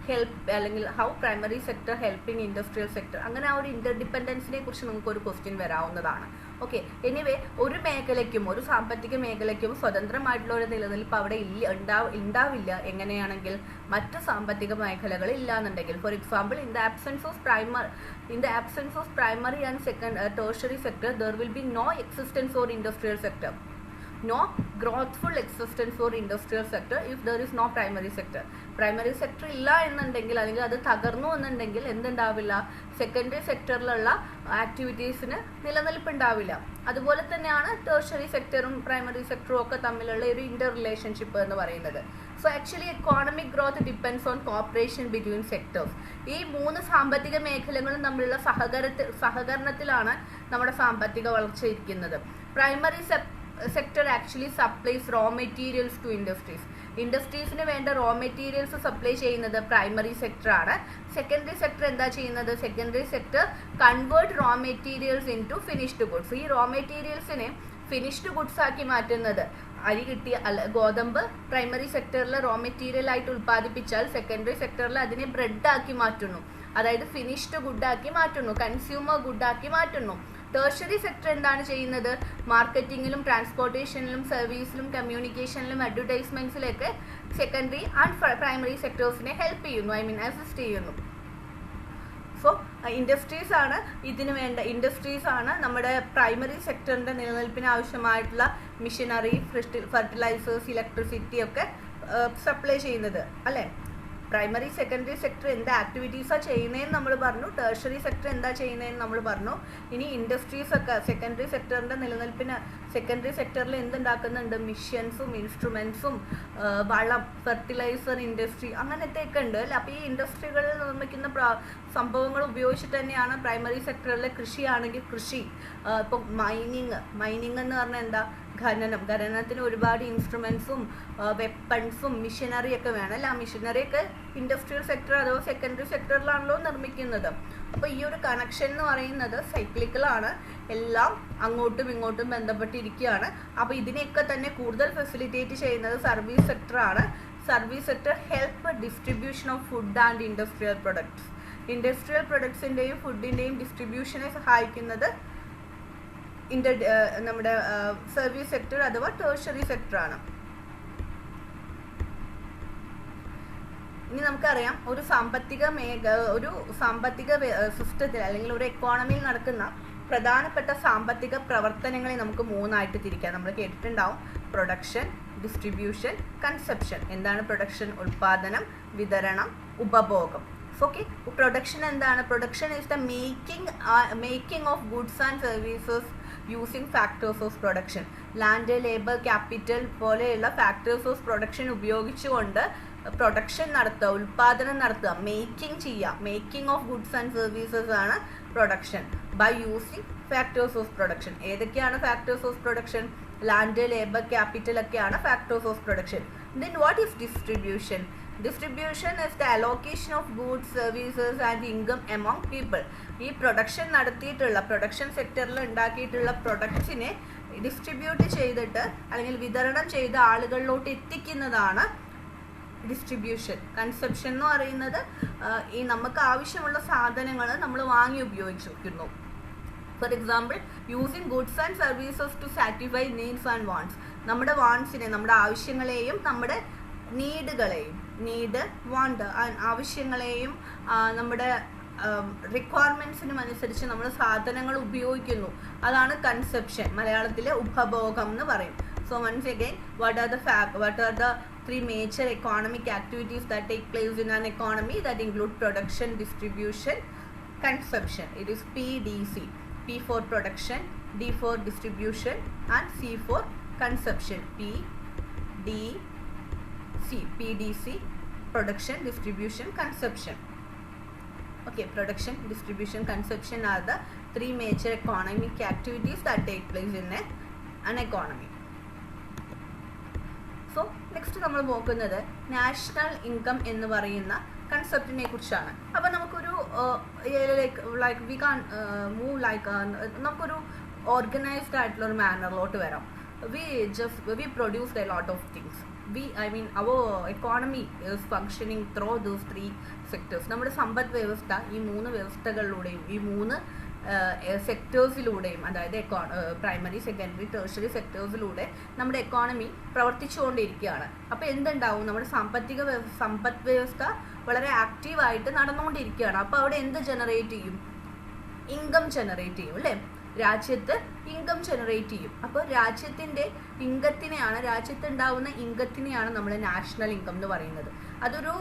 help, അല്ലെങ്കിൽ how primary sector helping industrial sector. അങ്ങനെ ആ ഒരു ഇന്റർ ഡിപ്പെൻഡൻസിനെ കുറിച്ച് നമുക്കൊരു ക്വസ്റ്റ്യൻ വരാവുന്നതാണ്. ഓക്കെ, എനിവേ ഒരു മേഖലയ്ക്കും ഒരു സാമ്പത്തിക മേഖലയ്ക്കും സ്വതന്ത്രമായിട്ടുള്ള ഒരു നിലനിൽപ്പ് അവിടെ ഉണ്ടാവില്ല എങ്ങനെയാണെങ്കിൽ മറ്റ് സാമ്പത്തിക മേഖലകൾ ഇല്ലാന്നുണ്ടെങ്കിൽ. For example, in the absence of primary and tertiary sector there will be no existence or industrial sector, no growthful existence for industrial sector if there is no primary sector. Primary sector ഇല്ല എന്നുണ്ടെങ്കിൽ, അല്ലെങ്കിൽ അത് തകർന്നു എന്നുണ്ടെങ്കിൽ എന്തുണ്ടാവില്ല? സെക്കൻഡറി സെക്ടറിലുള്ള ആക്ടിവിറ്റീസിന് നിലനിൽപ്പുണ്ടാവില്ല. അതുപോലെ തന്നെയാണ് ടേർഷറി സെക്ടറും പ്രൈമറി സെക്ടറും ഒക്കെ തമ്മിലുള്ള ഒരു ഇന്റർ റിലേഷൻഷിപ്പ് എന്ന് പറയുന്നത്. So actually economic growth depends on corporation between sectors. ഈ മൂന്ന് സാമ്പത്തിക മേഖലകളും തമ്മിലുള്ള സഹകരണത്തിലാണ് നമ്മുടെ സാമ്പത്തിക വളർച്ച ഇരിക്കുന്നത്. Primary sector actually supplies raw materials to industries. ഇൻഡസ്ട്രീസിന് വേണ്ട റോ മെറ്റീരിയൽസ് സപ്ലൈ ചെയ്യുന്നത് പ്രൈമറി സെക്ടർ ആണ്. സെക്കൻഡറി സെക്ടർ എന്താ ചെയ്യുന്നത്? Secondary sector convert raw materials into finished goods. ഈ റോ മെറ്റീരിയൽസിനെ ഫിനിഷ്ഡ് ഗുഡ്സ് ആക്കി മാറ്റുന്നത്, അരി കിട്ടിയ ഗോതമ്പ് പ്രൈമറി സെക്ടറിൽ റോ മെറ്റീരിയൽ ആയിട്ട് ഉൽപ്പാദിപ്പിച്ചാൽ സെക്കൻഡറി സെക്ടറിൽ അതിനെ ബ്രെഡ് ആക്കി മാറ്റുന്നു, അതായത് ഫിനിഷ്ഡ് ഗുഡാക്കി മാറ്റുന്നു, കൺസ്യൂമർ ഗുഡാക്കി മാറ്റുന്നു. ടേർഷറി സെക്ടർ എന്താണ് ചെയ്യുന്നത്? മാർക്കറ്റിങ്ങിലും ട്രാൻസ്പോർട്ടേഷനിലും സർവീസിലും കമ്മ്യൂണിക്കേഷനിലും അഡ്വർടൈസ്മെന്റ്സിലൊക്കെ സെക്കൻഡറി ആൻഡ് പ്രൈമറി സെക്ടേഴ്സിനെ ഹെൽപ്പ് ചെയ്യുന്നു, അസിസ്റ്റ് ചെയ്യുന്നു. സോ ഇൻഡസ്ട്രീസ് ആണ് ഇതിന് വേണ്ട, ഇൻഡസ്ട്രീസ് ആണ് നമ്മുടെ പ്രൈമറി സെക്ടറിൻ്റെ നിലനിൽപ്പിന് ആവശ്യമായിട്ടുള്ള മിഷനറി, ഫെർട്ടിലൈസേഴ്സ്, ഇലക്ട്രിസിറ്റി ഒക്കെ സപ്ലൈ ചെയ്യുന്നത് അല്ലേ? പ്രൈമറി സെക്കൻഡറി സെക്ടർ എന്ത് ആക്ടിവിറ്റീസാണ് ചെയ്യുന്നതെന്ന് നമ്മൾ പറഞ്ഞു, ടേർഷറി സെക്ടർ എന്താ ചെയ്യുന്നതെന്ന് നമ്മൾ പറഞ്ഞു. ഇനി ഇൻഡസ്ട്രീസ് ഒക്കെ സെക്കൻഡറി സെക്ടറിൻ്റെ നിലനിൽപ്പിന് സെക്കൻഡറി സെക്ടറിൽ എന്തുണ്ടാക്കുന്നുണ്ട്? മിഷ്യൻസും ഇൻസ്ട്രുമെൻസും വളം, ഫെർട്ടിലൈസർ ഇൻഡസ്ട്രി, അങ്ങനത്തെയൊക്കെ ഉണ്ട് അല്ലേ? അപ്പോൾ ഈ ഇൻഡസ്ട്രികളിൽ നിർമ്മിക്കുന്ന സംഭവങ്ങൾ ഉപയോഗിച്ചിട്ട് തന്നെയാണ് പ്രൈമറി സെക്ടറിലെ കൃഷിയാണെങ്കിൽ കൃഷി, ഇപ്പം മൈനിങ് എന്ന് പറഞ്ഞാൽ എന്താ? ഖനനത്തിന് ഒരുപാട് ഇൻസ്ട്രുമെൻസും വെപ്പൺസും മിഷനറിയൊക്കെ വേണം അല്ലേ? ആ മിഷനറിയൊക്കെ ഇൻഡസ്ട്രിയൽ സെക്ടർ അഥവാ സെക്കൻഡറി സെക്ടറിലാണല്ലോ നിർമ്മിക്കുന്നത്. അപ്പോൾ ഈ ഒരു കണക്ഷൻ എന്ന് പറയുന്നത് സൈക്ലിക്കലാണ്, എല്ലാം അങ്ങോട്ടും ഇങ്ങോട്ടും ബന്ധപ്പെട്ടിരിക്കുകയാണ്. അപ്പോൾ ഇതിനെയൊക്കെ തന്നെ കൂടുതൽ ഫെസിലിറ്റേറ്റ് ചെയ്യുന്നത് സർവീസ് സെക്ടറാണ്. Service sector help distribution of food and industrial products. Industrial പ്രൊഡക്ട്സിൻ്റെയും ഫുഡിൻ്റെയും ഡിസ്ട്രിബ്യൂഷനെ സഹായിക്കുന്നത് നമ്മുടെ സർവീസ് സെക്ടർ അഥവാ ടേഴ്സറി സെക്ടറാണ്. ഇനി നമുക്കറിയാം ഒരു സാമ്പത്തിക സിസ്റ്റത്തിൽ അല്ലെങ്കിൽ ഒരു എക്കോണമിയിൽ നടക്കുന്ന പ്രധാനപ്പെട്ട സാമ്പത്തിക പ്രവർത്തനങ്ങളെ നമുക്ക് മൂന്നായിട്ട് തിരിക്കാം. നമ്മൾ കേട്ടിട്ടുണ്ടാവും പ്രൊഡക്ഷൻ, ഡിസ്ട്രിബ്യൂഷൻ, കൺസപ്ഷൻ. എന്താണ് പ്രൊഡക്ഷൻ? ഉൽപാദനം, വിതരണം, ഉപഭോഗം. ഓക്കെ, പ്രൊഡക്ഷൻ എന്താണ്? Production is the making of goods and services using factors of production. Land, labour, capital പോലെയുള്ള ഫാക്ടേഴ്സ് ഓഫ് പ്രൊഡക്ഷൻ ഉപയോഗിച്ചുകൊണ്ട് പ്രൊഡക്ഷൻ നടത്തുക, ഉൽപാദനം നടത്തുക, making of goods and services ആണ് production by using factors of production. ഏതൊക്കെയാണ് factors of production? Land, labour, capital ഒക്കെയാണ് factors of production. Then what is distribution? Distribution is the allocation of goods, services and income among people. ഈ പ്രൊഡക്ഷൻ നടത്തിയിട്ടുള്ള പ്രൊഡക്ഷൻ സെക്ടറിൽ ഉണ്ടാക്കിയിട്ടുള്ള പ്രൊഡക്ട്സിനെ ഡിസ്ട്രിബ്യൂട്ട് ചെയ്തിട്ട് അല്ലെങ്കിൽ വിതരണം ചെയ്ത് ആളുകളിലോട്ട് എത്തിക്കുന്നതാണ് ഡിസ്ട്രിബ്യൂഷൻ. കൺസപ്ഷൻ എന്ന് പറയുന്നത് ഈ നമുക്ക് ആവശ്യമുള്ള സാധനങ്ങൾ നമ്മൾ വാങ്ങി ഉപയോഗിക്കുന്നു. For example, using goods and services to satisfy needs and wants. നമ്മുടെ വാണ്ട്സിനെ, നമ്മുടെ ആവശ്യങ്ങളെയും നമ്മുടെ നീഡുകളെയും, വാണ്ട് ആവശ്യങ്ങളെയും നമ്മുടെ റിക്വയർമെൻറ്റ്സിനും അനുസരിച്ച് നമ്മൾ സാധനങ്ങൾ ഉപയോഗിക്കുന്നു. അതാണ് കൺസപ്ഷൻ. മലയാളത്തിൽ ഉപഭോഗം എന്ന് പറയും. So once again, what are the three major economic activities that take place in an economy that include production, distribution, consumption? It is PDC. P for production, D for distribution and C for consumption. PDC, production, distribution, consumption. Okay, production, distribution, consumption are the three major economic activities that take place in an economy. So next നമ്മൾ നോക്കുന്നത് നാഷണൽ ഇൻകം എന്ന് പറയുന്ന കൺസെപ്റ്റിനെ കുറിച്ചാണ്. അപ്പോൾ നമുക്കൊരു നമുക്കൊരു ഓർഗനൈസ്ഡ് ആയിട്ടുള്ള ഒരു മാനറിലോട്ട് വരാം. we produced a lot of things. our economy is functioning through those three sectors. നമ്മുടെ സമ്പദ് വ്യവസ്ഥ ഈ മൂന്ന് വ്യവസ്ഥകളിലൂടെയും ഈ മൂന്ന് സെക്ടേഴ്സിലൂടെയും, അതായത് പ്രൈമറി, സെക്കൻഡറി, ടേഴ്സറി സെക്ടേഴ്സിലൂടെ നമ്മുടെ എക്കോണമി പ്രവർത്തിച്ചുകൊണ്ടിരിക്കുകയാണ്. അപ്പോൾ എന്തുണ്ടാവും? നമ്മുടെ സമ്പദ് വ്യവസ്ഥ വളരെ ആക്റ്റീവായിട്ട് നടന്നുകൊണ്ടിരിക്കുകയാണ്. അപ്പോൾ അവിടെ എന്ത് ജനറേറ്റ് ചെയ്യും? ഇൻകം ജനറേറ്റ് ചെയ്യും അല്ലേ? രാജ്യത്ത് ഇൻകം ജനറേറ്റ് ചെയ്യും. അപ്പോൾ രാജ്യത്തുണ്ടാവുന്ന ഇൻകത്തിനെയാണ് നമ്മൾ നാഷണൽ ഇൻകം എന്ന് പറയുന്നത്. അതൊരു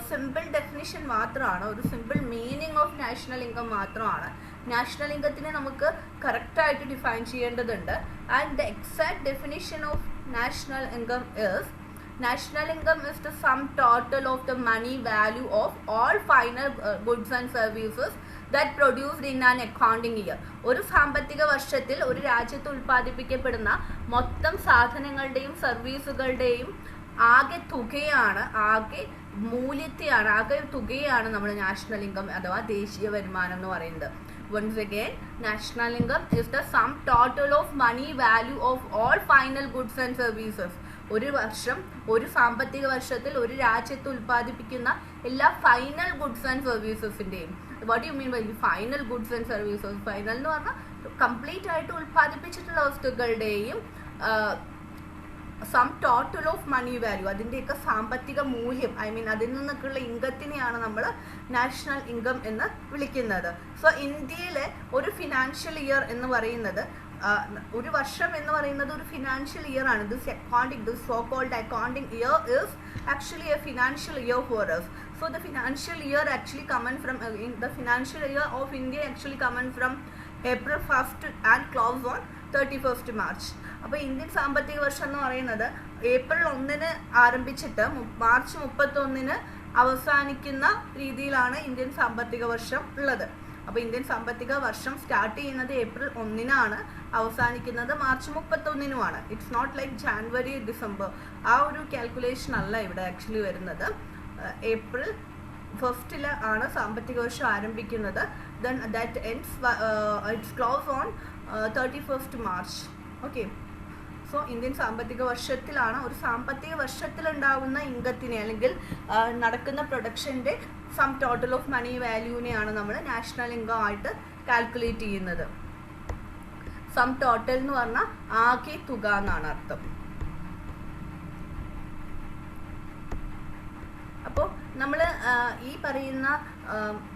സിമ്പിൾ ഡെഫിനിഷൻ മാത്രമാണ്, ഒരു simple meaning of national income മാത്രമാണ്. നാഷണൽ ഇൻകത്തിനെ നമുക്ക് കറക്റ്റായിട്ട് ഡിഫൈൻ ചെയ്യേണ്ടതുണ്ട്. And the exact definition of national income is the sum total of the money value of all final goods and services that produced in an accounting year. ഒരു സാമ്പത്തിക വർഷത്തിൽ ഒരു രാജ്യത്ത് ഉൽപ്പാദിപ്പിക്കപ്പെടുന്ന മൊത്തം സാധനങ്ങളുടെയും സർവീസുകളുടെയും ആകെ തുകയാണ് നമ്മൾ നാഷണൽ ഇൻകം അഥവാ ദേശീയ വരുമാനം എന്ന് പറയുന്നത്. Once again, national income is the sum total of money value of all final goods and services. ഒരു സാമ്പത്തിക വർഷത്തിൽ ഒരു രാജ്യത്ത് ഉൽപ്പാദിപ്പിക്കുന്ന എല്ലാ ഫൈനൽ ഗുഡ്സ് ആൻഡ് സർവീസസിൻ്റെയും. What you mean by final goods and services? Final എന്ന് പറഞ്ഞാൽ കംപ്ലീറ്റ് ആയിട്ട് ഉൽപ്പാദിപ്പിച്ചിട്ടുള്ള വസ്തുക്കളുടെയും sum total of money value, അതിൻ്റെയൊക്കെ സാമ്പത്തിക മൂല്യം, അതിൽ നിന്നൊക്കെയുള്ള ഇൻകത്തിനെയാണ് നമ്മൾ നാഷണൽ ഇൻകം എന്ന് വിളിക്കുന്നത്. സോ ഇന്ത്യയിലെ ഒരു ഫിനാൻഷ്യൽ ഇയർ എന്ന് പറയുന്നത്, ഒരു വർഷം എന്ന് പറയുന്നത് ഒരു ഫിനാൻഷ്യൽ ഇയർ ആണ്. This so called accounting year is actually a financial year for us. So the financial year actually the financial year of India actually coming from April 1st and close on 31st March. അപ്പോൾ ഇന്ത്യൻ സാമ്പത്തിക വർഷം എന്ന് പറയുന്നത് ഏപ്രിൽ 1 ആരംഭിച്ചിട്ട് മാർച്ച് 31 അവസാനിക്കുന്ന രീതിയിലാണ് ഇന്ത്യൻ സാമ്പത്തിക വർഷം ഉള്ളത്. അപ്പോൾ ഇന്ത്യൻ സാമ്പത്തിക വർഷം സ്റ്റാർട്ട് ചെയ്യുന്നത് ഏപ്രിൽ 1 അവസാനിക്കുന്നത് March 31 it's not like January, December. ആ ഒരു കാൽക്കുലേഷൻ അല്ല ഇവിടെ ആക്ച്വലി വരുന്നത്. ഏപ്രിൽ 1 ആണ് സാമ്പത്തിക വർഷം ആരംഭിക്കുന്നത്. Then that ends it's close on 31st March. Okay, so Indian സാമ്പത്തിക വർഷത്തിലാണ് ഒരു സാമ്പത്തിക വർഷത്തിലുണ്ടാകുന്ന ഇൻകത്തിനെ അല്ലെങ്കിൽ നടക്കുന്ന പ്രൊഡക്ഷൻ്റെ സം ടോട്ടൽ ഓഫ് മണി വാല്യൂവിനെയാണ് നമ്മൾ നാഷണൽ ഇൻകം ആയിട്ട് കാൽക്കുലേറ്റ് ചെയ്യുന്നത്. സം ടോട്ടൽ എന്ന് പറഞ്ഞാൽ ആകെ തുക എന്നാണ് അർത്ഥം. അപ്പോൾ നമ്മൾ ഈ പറയുന്ന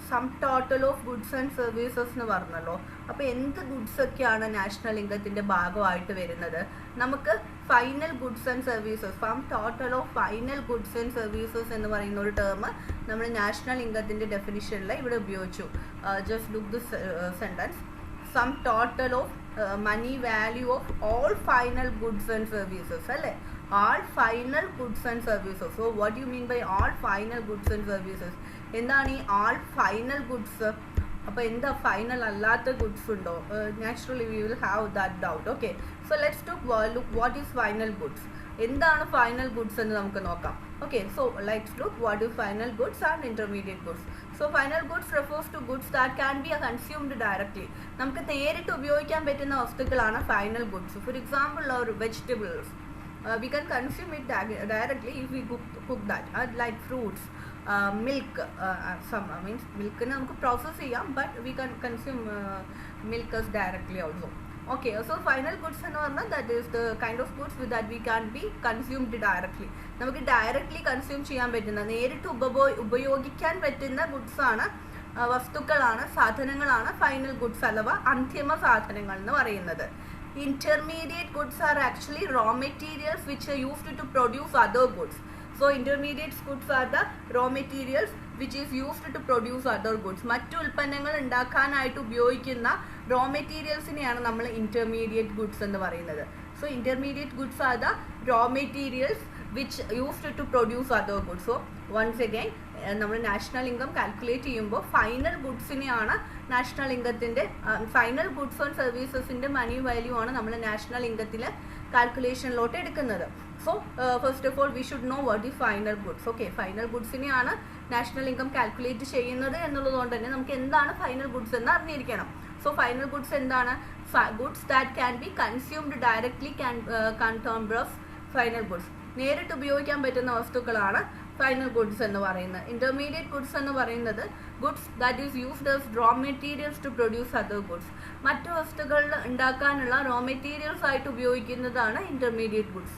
some total of goods and services എന്ന് പറഞ്ഞല്ലോ. അപ്പോൾ എന്ത് ഗുഡ്സ് ഒക്കെയാണ് നാഷണൽ ഇൻകത്തിൻ്റെ ഭാഗമായിട്ട് വരുന്നത്? നമുക്ക് final goods and services, some total of final goods and services എന്ന് പറയുന്ന ഒരു ടേം നമ്മൾ നാഷണൽ ഇൻകത്തിൻ്റെ ഡെഫിനിഷനിൽ ഇവിടെ ഉപയോഗിച്ചു. Just look this sentence. Sum total of money value of all final goods and services അല്ലേ? all final goods and services. So what do you mean by all final goods and services? എന്താണ് ഈ all final goods? അപ്പോൾ എന്താ ഫൈനൽ അല്ലാത്ത ഗുഡ്സ് ഉണ്ടോ? Naturally we will have that doubt. Okay, so let's look what is final goods. എന്താണ് ഫൈനൽ ഗുഡ്സ് എന്ന് നമുക്ക് നോക്കാം. Okay, so let's look what is final goods and intermediate goods. So final goods refers to goods that can be consumed directly. നമുക്ക് നേരിട്ട് ഉപയോഗിക്കാൻ പറ്റുന്ന വസ്തുക്കളാണ് ഫൈനൽ ഗുഡ്സ്. ഫോർ എക്സാമ്പിൾ ഒരു vegetables, we can consume it directly if we cook that, like fruits, milk. Some means milk na namukku process cheyam, but we can consume milk as directly also. Okay, so final goods ennu parna that is the kind of goods that we can be consumed directly. namukku directly consume cheyan pattunna നേരിട്ട് ഉപയോഗിക്കാൻ പറ്റുന്ന ഗുഡ്സ് ആണ്, വസ്തുക്കളാണ്, സാധനങ്ങളാണ് ഫൈനൽ ഗുഡ്സ് അഥവാ അന്തിമ സാധനങ്ങൾ എന്ന് പറയുന്നത്. Intermediate goods are actually raw materials which are used to produce other goods. So intermediate goods are the raw materials which is used to produce other goods. മറ്റു ഉൽപ്പന്നങ്ങൾ ഉണ്ടാക്കാനായിട്ട് ഉപയോഗിക്കുന്ന raw materialsനെയാണ് നമ്മൾ intermediate goods എന്ന് പറയുന്നത്. So intermediate goods are the raw materials which used to produce other goods. So once again നമ്മൾ നാഷണൽ ഇൻകം കാൽക്കുലേറ്റ് ചെയ്യുമ്പോൾ ഫൈനൽ ഗുഡ്സിനെയാണ് നാഷണൽ ഇൻകത്തിൻ്റെ ഫൈനൽ ഗുഡ്സ് ആൻഡ് സർവീസസിൻ്റെ മണി വാല്യൂ ആണ് നമ്മൾ നാഷണൽ ഇൻകത്തിൽ കാൽക്കുലേഷനിലോട്ട് എടുക്കുന്നത്. So first of all we should know what is final goods. Okay, final ഗുഡ്സിനെയാണ് നാഷണൽ ഇൻകം കാൽക്കുലേറ്റ് ചെയ്യുന്നത് എന്നുള്ളതുകൊണ്ട് തന്നെ നമുക്ക് എന്താണ് ഫൈനൽ ഗുഡ്സ് എന്ന് അറിഞ്ഞിരിക്കണം. സോ ഫൈനൽ ഗുഡ്സ് എന്താണ്? Goods that can be consumed directly can term brief final goods. നേരിട്ട് ഉപയോഗിക്കാൻ പറ്റുന്ന വസ്തുക്കളാണ് ഫൈനൽ ഗുഡ്സ് എന്ന് പറയുന്നത്. ഇന്റർമീഡിയറ്റ് ഗുഡ്സ് എന്ന് പറയുന്നത് goods that is used as raw materials to produce other goods. മറ്റു വസ്തുക്കൾ ഉണ്ടാക്കാനുള്ള റോ മെറ്റീരിയൽസ് ആയിട്ട് ഉപയോഗിക്കുന്നതാണ് ഇന്റർമീഡിയറ്റ് ഗുഡ്സ്.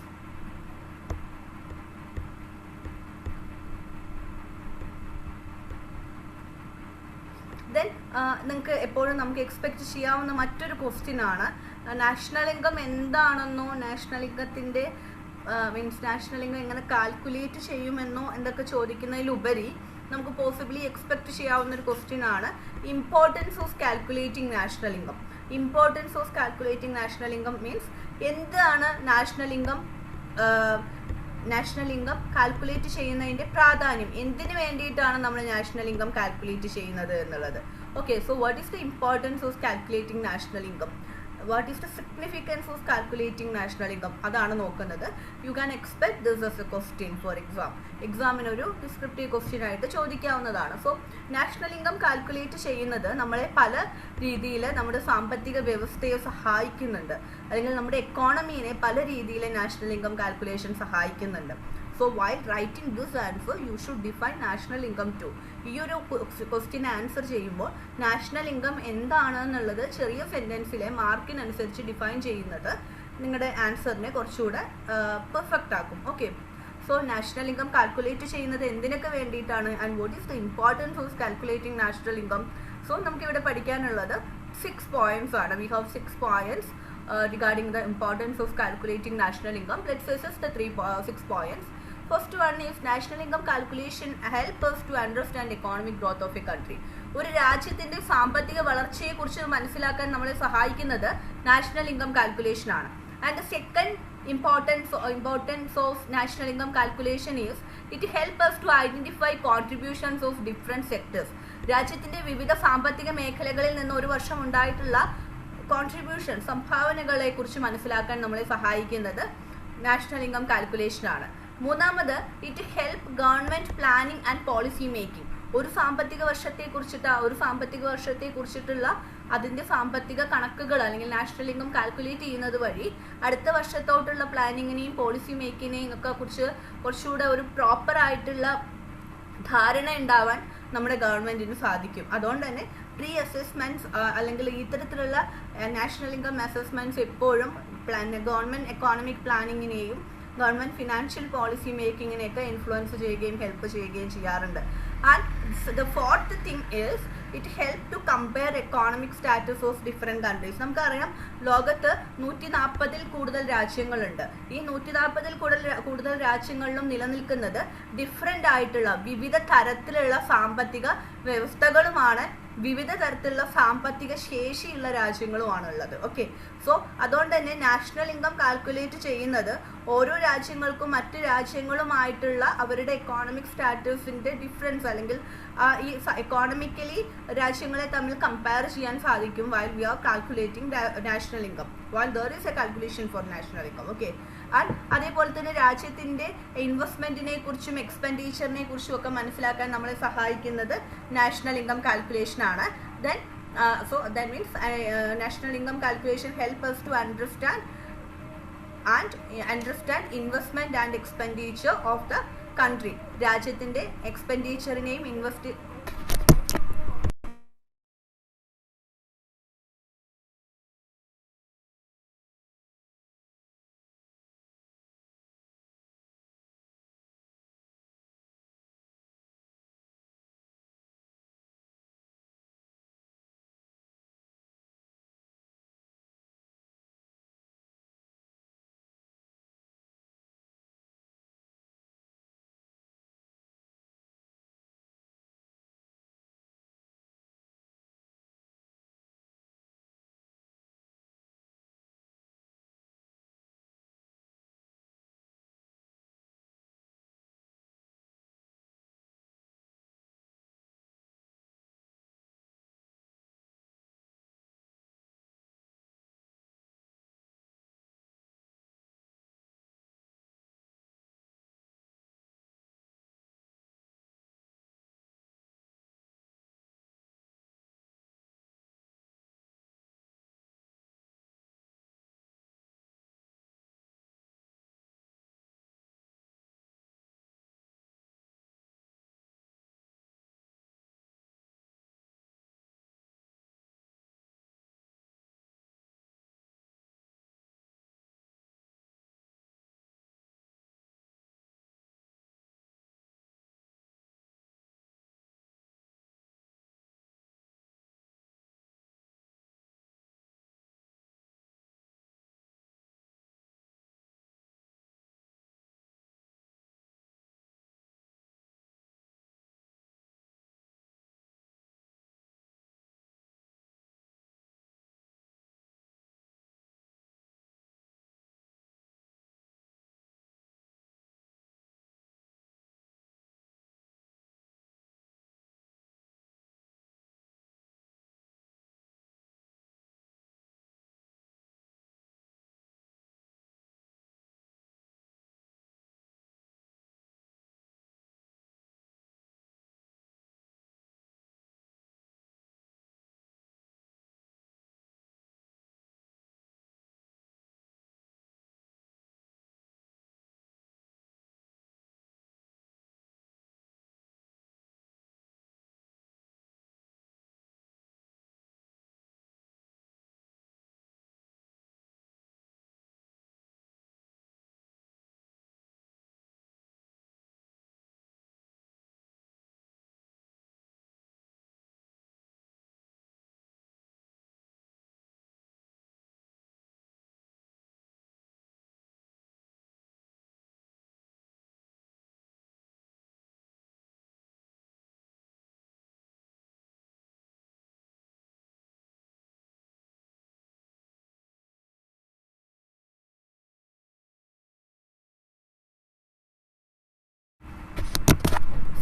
ദെൻ നിങ്ങൾക്ക് എപ്പോഴും നമുക്ക് എക്സ്പെക്റ്റ് ചെയ്യാവുന്ന മറ്റൊരു ക്വസ്റ്റ്യൻ ആണ് നാഷണൽ ഇൻകം എന്താണെന്നോ നാഷണൽ ഇൻകത്തിൻ്റെ മീൻസ് നാഷണൽ ഇൻകം എങ്ങനെ കാൽക്കുലേറ്റ് ചെയ്യുമെന്നോ എന്തൊക്കെ ചോദിക്കുന്നതിലുപരി നമുക്ക് പോസിബിളി എക്സ്പെക്റ്റ് ചെയ്യാവുന്ന ഒരു ക്വസ്റ്റ്യൻ ആണ് importance of calculating national income. Importance of calculating national income means എന്താണ് നാഷണൽ ഇൻകം കാൽക്കുലേറ്റ് ചെയ്യുന്നതിൻ്റെ പ്രാധാന്യം, എന്തിനു വേണ്ടിയിട്ടാണ് നമ്മൾ നാഷണൽ ഇൻകം കാൽക്കുലേറ്റ് ചെയ്യുന്നത് എന്നുള്ളത്. Okay, so what is the importance of calculating national income? What is the significance of calculating national income? അതാണ് നോക്കുന്നത്. You can expect this as a question for എക്സാമിനൊരു ഡിസ്ക്രിപ്റ്റീവ് ക്വസ്റ്റ്യൻ ആയിട്ട് ചോദിക്കാവുന്നതാണ്. സോ നാഷണൽ ഇൻകം കാൽക്കുലേറ്റ് ചെയ്യുന്നത് നമ്മളെ പല രീതിയിൽ നമ്മുടെ സാമ്പത്തിക വ്യവസ്ഥയെ സഹായിക്കുന്നുണ്ട്, അല്ലെങ്കിൽ നമ്മുടെ എക്കോണമീനെ പല രീതിയിൽ നാഷണൽ ഇൻകം കാൽക്കുലേഷൻ സഹായിക്കുന്നുണ്ട്. So while writing this answer, you should define national income too. ഈ ഒരു ക്വസ്റ്റ്യൻ ആൻസർ ചെയ്യുമ്പോൾ നാഷണൽ ഇൻകം എന്താണെന്നുള്ളത് ചെറിയ സെൻറ്റൻസിലെ മാർക്കിനനുസരിച്ച് ഡിഫൈൻ ചെയ്യുന്നത് നിങ്ങളുടെ ആൻസറിനെ കുറച്ചുകൂടെ പെർഫെക്റ്റ് ആക്കും. Okay, so national income calculate ചെയ്യുന്നത് എന്തിനൊക്കെ വേണ്ടിയിട്ടാണ് and what is the importance of calculating national income? So നമുക്കിവിടെ പഠിക്കാനുള്ളത് 6 points ആണ്. We have 6 points regarding the importance of calculating national income. Let's assess the 6 points. First one is national income calculation help us to understand economic growth of a country. ഒരു രാജ്യത്തിൻ്റെ സാമ്പത്തിക വളർച്ചയെക്കുറിച്ച് മനസ്സിലാക്കാൻ നമ്മളെ സഹായിക്കുന്നത് നാഷണൽ ഇൻകം കാൽക്കുലേഷൻ ആണ്. And the second importance of national income calculation is it help us to identify contributions of different sectors. രാജ്യത്തിൻ്റെ വിവിധ സാമ്പത്തിക മേഖലകളിൽ നിന്ന് ഒരു വർഷം ഉണ്ടായിട്ടുള്ള കോൺട്രിബ്യൂഷൻ സംഭാവനകളെ കുറിച്ച് മനസ്സിലാക്കാൻ നമ്മളെ സഹായിക്കുന്നത് നാഷണൽ ഇൻകം കാൽക്കുലേഷൻ ആണ്. മൂന്നാമത് it help government planning and policy making. ഒരു സാമ്പത്തിക വർഷത്തെക്കുറിച്ചിട്ടുള്ള അതിൻ്റെ സാമ്പത്തിക കണക്കുകൾ അല്ലെങ്കിൽ നാഷണൽ ഇൻകം കാൽക്കുലേറ്റ് ചെയ്യുന്നത് വഴി അടുത്ത വർഷത്തോട്ടുള്ള പ്ലാനിങ്ങിനെയും പോളിസി മേക്കിങ്ങിനെയും ഒക്കെ കുറിച്ച് കുറച്ചുകൂടെ ഒരു പ്രോപ്പർ ആയിട്ടുള്ള ധാരണ ഉണ്ടാവാൻ നമ്മുടെ ഗവൺമെൻറ്റിന് സാധിക്കും. അതുകൊണ്ട് തന്നെ പ്രീ അസസ്മെൻറ്റ്സ് അല്ലെങ്കിൽ ഇത്തരത്തിലുള്ള നാഷണൽ ഇൻകം അസസ്മെൻറ്റ്സ് എപ്പോഴും ഗവൺമെൻറ് എക്കോണമിക് പ്ലാനിങ്ങിനെയും ഗവൺമെൻറ് ഫിനാൻഷ്യൽ പോളിസി മേക്കിങ്ങിനെയൊക്കെ ഇൻഫ്ലുവൻസ് ചെയ്യുകയും ഹെൽപ്പ് ചെയ്യുകയും ചെയ്യാറുണ്ട്. And the fourth thing is it help to compare economic status of different countries. നമുക്കറിയാം ലോകത്ത് 140 കൂടുതൽ രാജ്യങ്ങളുണ്ട്. ഈ 140 കൂടുതൽ രാജ്യങ്ങളിലും നിലനിൽക്കുന്നത് ഡിഫറെൻ്റ് ആയിട്ടുള്ള വിവിധ തരത്തിലുള്ള സാമ്പത്തിക വ്യവസ്ഥകളുമാണ്, വിവിധ തരത്തിലുള്ള സാമ്പത്തിക ശേഷിയുള്ള രാജ്യങ്ങളുമാണുള്ളത്. ഓക്കെ, സോ അതുകൊണ്ട് തന്നെ നാഷണൽ ഇൻകം കാൽക്കുലേറ്റ് ചെയ്യുന്നത് ഓരോ രാജ്യങ്ങൾക്കും മറ്റ് രാജ്യങ്ങളുമായിട്ടുള്ള അവരുടെ എക്കോണമിക് സ്റ്റാറ്റസിൻ്റെ ഡിഫറൻസ് അല്ലെങ്കിൽ ഈ എക്കോണമിക്കലി രാജ്യങ്ങളെ തമ്മിൽ കമ്പയർ ചെയ്യാൻ സാധിക്കും while we are calculating national income, while there is a calculation for national income. Okay, and അതേപോലെ തന്നെ രാജ്യത്തിൻ്റെ ഇൻവെസ്റ്റ്മെൻറ്റിനെ കുറിച്ചും എക്സ്പെൻഡിച്ചറിനെ കുറിച്ചും ഒക്കെ മനസ്സിലാക്കാൻ നമ്മളെ സഹായിക്കുന്നത് നാഷണൽ ഇൻകം കാൽക്കുലേഷൻ ആണ്. Then so that means national income calculation help us to understand investment and expenditure of the country. രാജ്യത്തിൻ്റെ എക്സ്പെൻഡിച്ചറിനെയും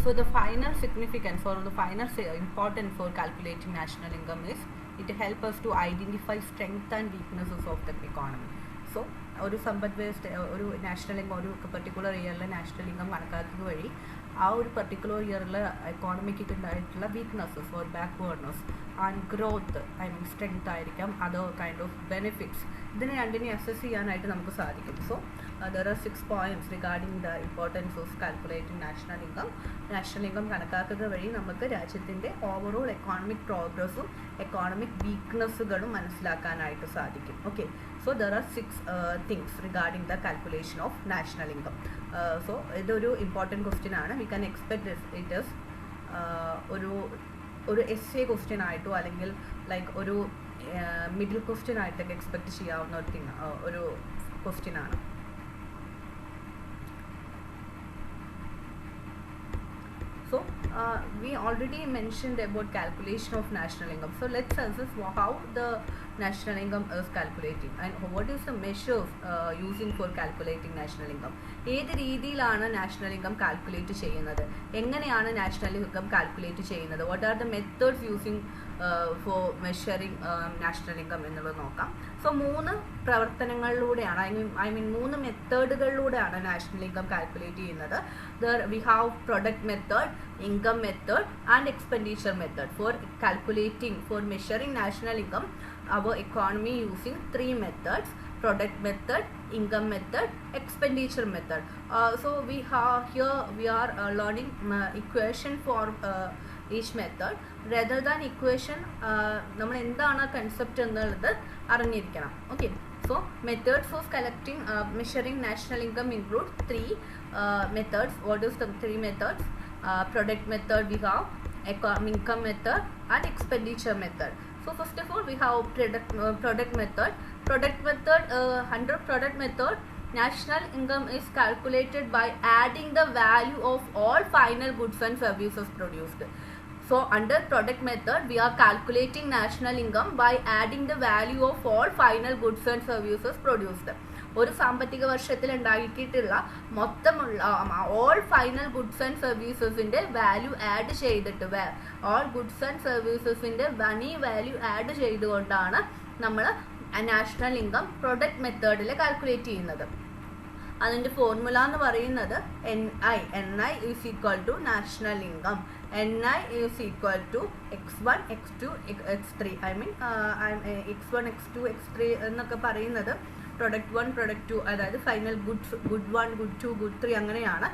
So the final significance or the final importance for calculating national income is it helps us to identify strengths and weaknesses of the economy. So ഒരു സമ്പദ് വ്യവസ്ഥ ഒരു നാഷണൽ ഇൻകം ഒരു പെർട്ടിക്കുലർ ഇയറിലെ നാഷണൽ ഇൻകം കണക്കാക്കുക വഴി ആ ഒരു പെർട്ടിക്കുലർ ഇയറിലെ എക്കോണമിക്ക് ഉണ്ടായിട്ടുള്ള weaknesses or backwardness and growth I mean strength ആയിരിക്കാം അതർ കൈൻഡ് ഓഫ് ബെനിഫിറ്റ്സ് ഇതിനെ രണ്ടിനെ അസസ് ചെയ്യാനായിട്ട് നമുക്ക് സാധിക്കും. So there are 6 points regarding the importance of calculating national income. National income കണക്കാക്കുക വഴി നമുക്ക് രാജ്യത്തിൻ്റെ ഓവറോൾ എക്കോണമിക് പ്രോഗ്രസ്സും എക്കോണമിക് വീക്ക്നെസ്സുകളും മനസ്സിലാക്കാനായിട്ട് സാധിക്കും. Okay, so there are 6 things regarding the calculation of national income. So ഇതൊരു ഇമ്പോർട്ടൻറ്റ് ക്വസ്റ്റ്യൻ ആണ്. We can expect it is ഒരു എസ് എ ക്വസ്റ്റ്യൻ ആയിട്ടോ അല്ലെങ്കിൽ ലൈക്ക് ഒരു മിഡിൽ ക്വസ്റ്റ്യൻ ആയിട്ടൊക്കെ എക്സ്പെക്ട് ചെയ്യാവുന്ന ഒരു ക്വസ്റ്റ്യൻ ആണ്. So we already mentioned about calculation of national income. So let's assess how the national income is calculating and what is the measures using for calculating national income. ഏത് രീതിയിലാണ് നാഷണൽ ഇൻകം കാൽക്കുലേറ്റ് ചെയ്യുന്നത്, എങ്ങനെയാണ് നാഷണൽ ഇൻകം കാൽക്കുലേറ്റ് ചെയ്യുന്നത്, what are the methods using for measuring national income എന്നുള്ളത് നോക്കാം. സോ 3 പ്രവർത്തനങ്ങളിലൂടെയാണ് ഐ മീൻ 3 മെത്തേഡുകളിലൂടെയാണ് നാഷണൽ ഇൻകം കാൽക്കുലേറ്റ് ചെയ്യുന്നത്. We have product method, income method and expenditure method. For measuring national income, our economy using 3 methods: product method, income method, expenditure method. So we are learning equation for each method. Rather than equation, നമ്മൾ എന്താണ് കൺസെപ്റ്റ് എന്നുള്ളത് അറിഞ്ഞിരിക്കണം. Okay, so methods of collecting measuring national income include 3 methods. What is the 3 methods? Product method we have, income method and expenditure method. So first of all we have product method. Under product method, national income is calculated by adding the value of all final goods and services produced. So under product method we are calculating national income by adding the value of all final goods and services produced. ഒരു സാമ്പത്തിക വർഷത്തിൽ ഉണ്ടാക്കിയിട്ടുള്ള മൊത്തമുള്ള ഓൾ ഫൈനൽ ഗുഡ്സ് ആൻഡ് സർവീസസിൻ്റെ വാല്യൂ ആഡ് ചെയ്തിട്ട് ഓൾ ഗുഡ്സ് ആൻഡ് സർവീസസിൻ്റെ മണി വാല്യൂ ആഡ് ചെയ്തുകൊണ്ടാണ് നമ്മൾ നാഷണൽ ഇൻകം പ്രൊഡക്റ്റ് മെത്തേഡിൽ കാൽക്കുലേറ്റ് ചെയ്യുന്നത്. അതിൻ്റെ ഫോർമുല എന്ന് പറയുന്നത് NI is equal to national income. NI is equal to x1 x2 x3 I mean x1 x2 x3 എന്നൊക്കെ പറയുന്നത് പ്രൊഡക്റ്റ് 1 പ്രൊഡക്റ്റ് 2 അതായത് ഫൈനൽ ഗുഡ് 1 ഗുഡ് 2 ഗുഡ് 3 അങ്ങനെയാണ്,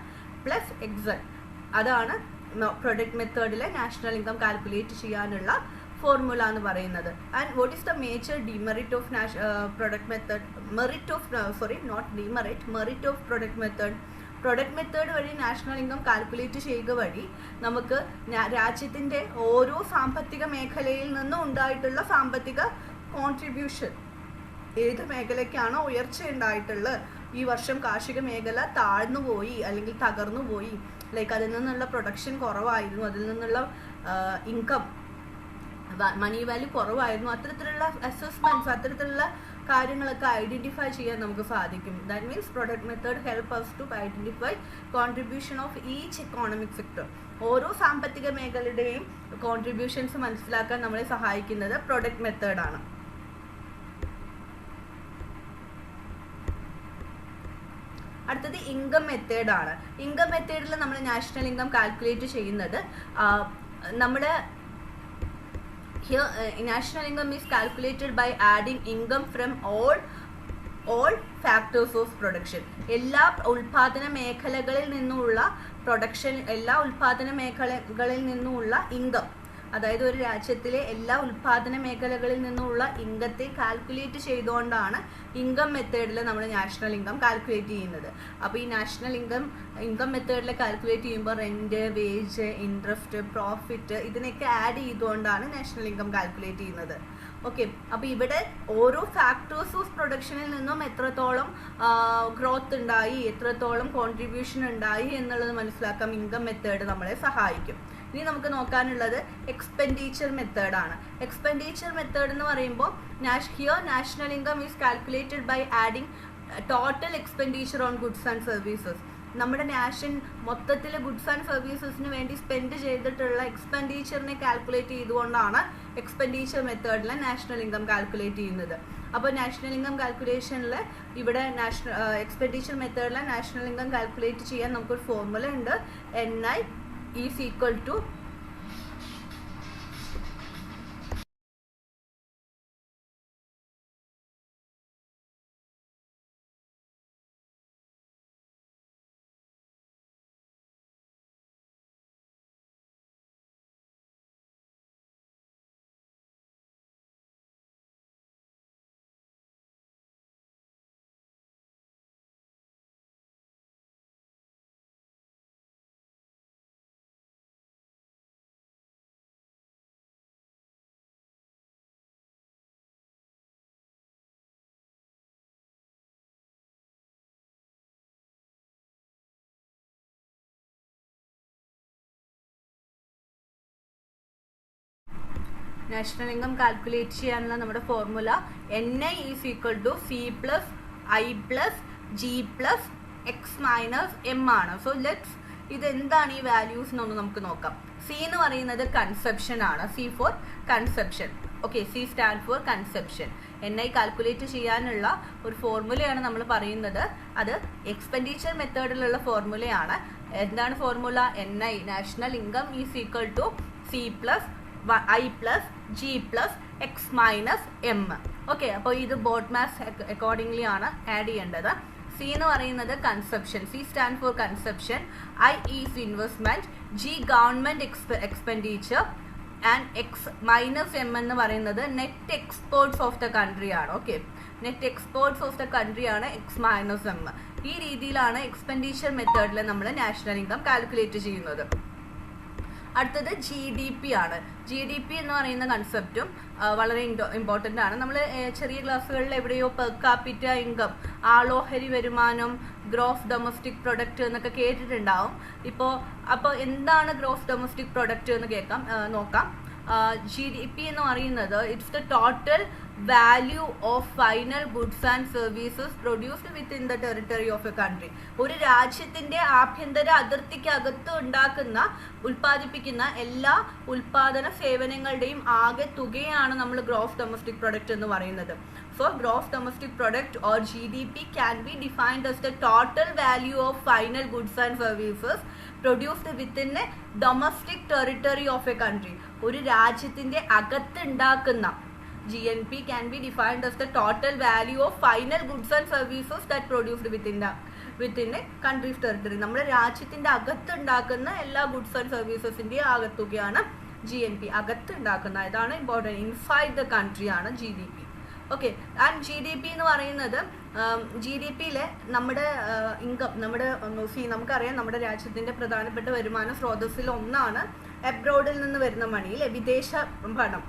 പ്ലസ് XN. അതാണ് പ്രൊഡക്റ്റ് മെത്തേഡിലെ നാഷണൽ ഇൻകം കാൽക്കുലേറ്റ് ചെയ്യാനുള്ള ഫോർമുല എന്ന് പറയുന്നത്. And what is the major demerit of product method? Merit of product method. Product method വഴി നാഷണൽ ഇൻകം കാൽക്കുലേറ്റ് ചെയ്യുക വഴി നമുക്ക് രാജ്യത്തിൻ്റെ ഓരോ സാമ്പത്തിക മേഖലയിൽ നിന്നും ഉണ്ടായിട്ടുള്ള സാമ്പത്തിക കോൺട്രിബ്യൂഷൻ, ഏത് മേഖലയ്ക്കാണോ ഉയർച്ച ഉണ്ടായിട്ടുള്ളത്, ഈ വർഷം കാർഷിക മേഖല താഴ്ന്നുപോയി അല്ലെങ്കിൽ തകർന്നുപോയി, ലൈക്ക് അതിൽ നിന്നുള്ള പ്രൊഡക്ഷൻ കുറവായിരുന്നു, അതിൽ നിന്നുള്ള ഇൻകം മണി വാല്യൂ കുറവായിരുന്നു, അത്തരത്തിലുള്ള അസസ്മെൻറ്റ്സ്, അത്തരത്തിലുള്ള കാര്യങ്ങളൊക്കെ ഐഡൻറ്റിഫൈ ചെയ്യാൻ നമുക്ക് സാധിക്കും. That means product method help us to identify contribution of each economic sector. ഓരോ സാമ്പത്തിക മേഖലയുടെയും കോൺട്രിബ്യൂഷൻസ് മനസ്സിലാക്കാൻ നമ്മളെ സഹായിക്കുന്നത് പ്രൊഡക്റ്റ് മെത്തേഡാണ്. അടുത്തത് ഇൻകം മെത്തേഡാണ്. ഇൻകം മെത്തേഡിൽ നമ്മൾ നാഷണൽ ഇൻകം കാൽക്കുലേറ്റ് ചെയ്യുന്നത് നമ്മുടെ here national income is calculated by adding income from all factors of production. എല്ലാ ഉൽപാദന മേഖലകളിൽ നിന്നുള്ള പ്രൊഡക്ഷൻ, എല്ലാ ഉൽപാദന മേഖലകളിൽ നിന്നുള്ള ഇൻകം, അതായത് ഒരു രാജ്യത്തിലെ എല്ലാ ഉൽപാദന മേഖലകളിൽ നിന്നുള്ള ഇൻകത്തെ കാൽക്കുലേറ്റ് ചെയ്തുകൊണ്ടാണ് ഇൻകം മെത്തേഡിൽ നമ്മൾ നാഷണൽ ഇൻകം കാൽക്കുലേറ്റ് ചെയ്യുന്നത്. അപ്പോൾ ഈ നാഷണൽ ഇൻകം മെത്തേഡിൽ കാൽക്കുലേറ്റ് ചെയ്യുമ്പോൾ റെൻറ്റ്, വേജ്, ഇൻട്രസ്റ്റ്, പ്രോഫിറ്റ് ഇതിനൊക്കെ ആഡ് ചെയ്തുകൊണ്ടാണ് നാഷണൽ ഇൻകം കാൽക്കുലേറ്റ് ചെയ്യുന്നത്. ഓക്കെ, അപ്പോൾ ഇവിടെ ഓരോ ഫാക്ടേഴ്സ് ഓഫ് പ്രൊഡക്ഷനിൽ നിന്നും എത്രത്തോളം ഗ്രോത്ത് ഉണ്ടായി, എത്രത്തോളം കോൺട്രിബ്യൂഷൻ ഉണ്ടായി എന്നുള്ളത് മനസ്സിലാക്കാൻ ഇൻകം മെത്തേഡ് നമ്മളെ സഹായിക്കും. ഇനി നമുക്ക് നോക്കാനുള്ളത് എക്സ്പെൻഡിച്ചർ മെത്തേഡാണ്. എക്സ്പെൻഡിച്ചർ മെത്തേഡ് എന്ന് പറയുമ്പോൾ national income is calculated by adding total expenditure on goods and services. നമ്മുടെ നാഷൻ മൊത്തത്തിൽ ഗുഡ്സ് ആൻഡ് സർവീസസിന് വേണ്ടി സ്പെൻഡ് ചെയ്തിട്ടുള്ള എക്സ്പെൻഡിച്ചറിനെ കാൽക്കുലേറ്റ് ചെയ്തുകൊണ്ടാണ് എക്സ്പെൻഡിച്ചർ മെത്തേഡിൽ നാഷണൽ ഇൻകം കാൽക്കുലേറ്റ് ചെയ്യുന്നത്. അപ്പോൾ നാഷണൽ ഇൻകം കാൽക്കുലേഷനിൽ ഇവിടെ എക്സ്പെൻഡിച്ചർ മെത്തേഡിൽ നാഷണൽ ഇൻകം കാൽക്കുലേറ്റ് ചെയ്യാൻ നമുക്കൊരു ഫോർമുല ഉണ്ട്. NI is equal to national income calculate ചെയ്യാനുള്ള നമ്മുടെ formula NI is equal to C plus I plus G plus X minus M ആണ്. സോ ലെറ്റ്സ് ഇതെന്താണ് ഈ വാല്യൂസ് എന്നൊന്ന് നമുക്ക് നോക്കാം. C എന്ന് പറയുന്നത് കൺസെപ്ഷൻ ആണ്. C for consumption. Okay, C stand for consumption. NI calculate ചെയ്യാനുള്ള ഒരു ഫോർമുലയാണ് നമ്മൾ പറയുന്നത്. അത് എക്സ്പെൻഡിച്ചർ മെത്തേഡിലുള്ള ഫോർമുലയാണ്. എന്താണ് formula? NI national income is equal to C plus I plus G plus X minus M. Okay, അപ്പോൾ ഇത് ബോർഡ് മാത്സ് അക്കോർഡിംഗ്ലി ആണ് ആഡ് ചെയ്യേണ്ടത്. C എന്ന് പറയുന്നത് consumption. C stand for consumption. I is investment. G government expenditure and X minus M എന്ന് പറയുന്നത് net exports of the country ആണ്. Okay, net exports of the country ആണ് X മൈനസ് M. ഈ രീതിയിലാണ് എക്സ്പെൻഡിച്ചർ മെത്തേഡിൽ നമ്മൾ നാഷണൽ ഇൻകം കാൽക്കുലേറ്റ് ചെയ്യുന്നത്. അടുത്തത് GDP ആണ്. GDP എന്ന് പറയുന്ന കൺസെപ്റ്റും വളരെ ഇമ്പോർട്ടൻ്റ് ആണ്. നമ്മൾ ചെറിയ ക്ലാസ്സുകളിൽ എവിടെയോ പെർ കാപ്പിറ്റ ഇൻകം, ആളോഹരി വരുമാനം, ഗ്രോസ് ഡൊമസ്റ്റിക് പ്രൊഡക്റ്റ് എന്നൊക്കെ കേട്ടിട്ടുണ്ടാവും. അപ്പോൾ എന്താണ് ഗ്രോസ് ഡൊമസ്റ്റിക് പ്രൊഡക്റ്റ് എന്ന് നോക്കാം. GDP എന്ന് പറയുന്നത് it's the total value of final goods and services produced within the territory of A country. ഒരു രാജ്യത്തിന്റെ ആഭ്യന്തര അതിർത്തിക്കകത്ത് ഉൽപ്പാദിപ്പിക്കുന്ന എല്ലാ ഉൽപാദന സേവനങ്ങളുടെയും ആകെ തുകയാണ് നമ്മൾ ഗ്രോസ് ഡൊമസ്റ്റിക് പ്രൊഡക്റ്റ് എന്ന് പറയുന്നത്. So gross domestic product or GDP can be defined as the total value of final goods and services produced within a domestic territory of a country. ഒരു രാജ്യത്തിന്റെ അകത്ത് ഉണ്ടാക്കുന്ന GNP can be defined as the total value of final goods and services that produced within a country's territory. നമ്മുടെ രാജ്യത്തിന്റെ അകത്ത് ഉണ്ടാക്കുന്ന എല്ലാ ഗുഡ്സ് ആൻഡ് സർവീസസിന്റെ ആകത്തുകയാണ് GNP. അകത്ത് ഉണ്ടാക്കുന്ന, ഇതാണ് ഇമ്പോർട്ടൻറ്റ്. ഇൻസൈഡ് ദ കൺട്രി ആണ് GDP. ഓക്കെ, ആൻഡ് GDP എന്ന് പറയുന്നത് GDPയിലെ നമ്മുടെ ഇൻകം, നമുക്കറിയാം നമ്മുടെ രാജ്യത്തിന്റെ പ്രധാനപ്പെട്ട വരുമാന സ്രോതസ്സിൽ ഒന്നാണ് അബ്രോഡിൽ നിന്ന് വരുന്ന മണിയിൽ വിദേശ പണം.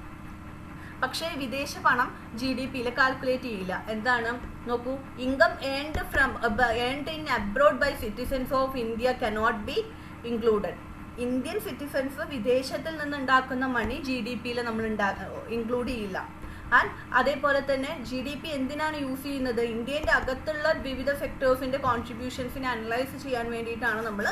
പക്ഷേ വിദേശ പണം GDPയിൽ കാൽക്കുലേറ്റ് ചെയ്യില്ല. എന്താണ് നോക്കൂ, income earned in abroad by citizens of India cannot be included. Indian citizens വിദേശത്തിൽ നിന്നുണ്ടാക്കുന്ന മണി GDPയിൽ നമ്മൾ ഇൻക്ലൂഡ് ചെയ്യില്ല. ആൻഡ് അതേപോലെ തന്നെ GDP എന്തിനാണ് യൂസ് ചെയ്യുന്നത്? ഇന്ത്യൻ്റെ അകത്തുള്ള വിവിധ സെക്ടേഴ്സിൻ്റെ കോൺട്രിബ്യൂഷൻസിനെ അനലൈസ് ചെയ്യാൻ വേണ്ടിയിട്ടാണ് നമ്മൾ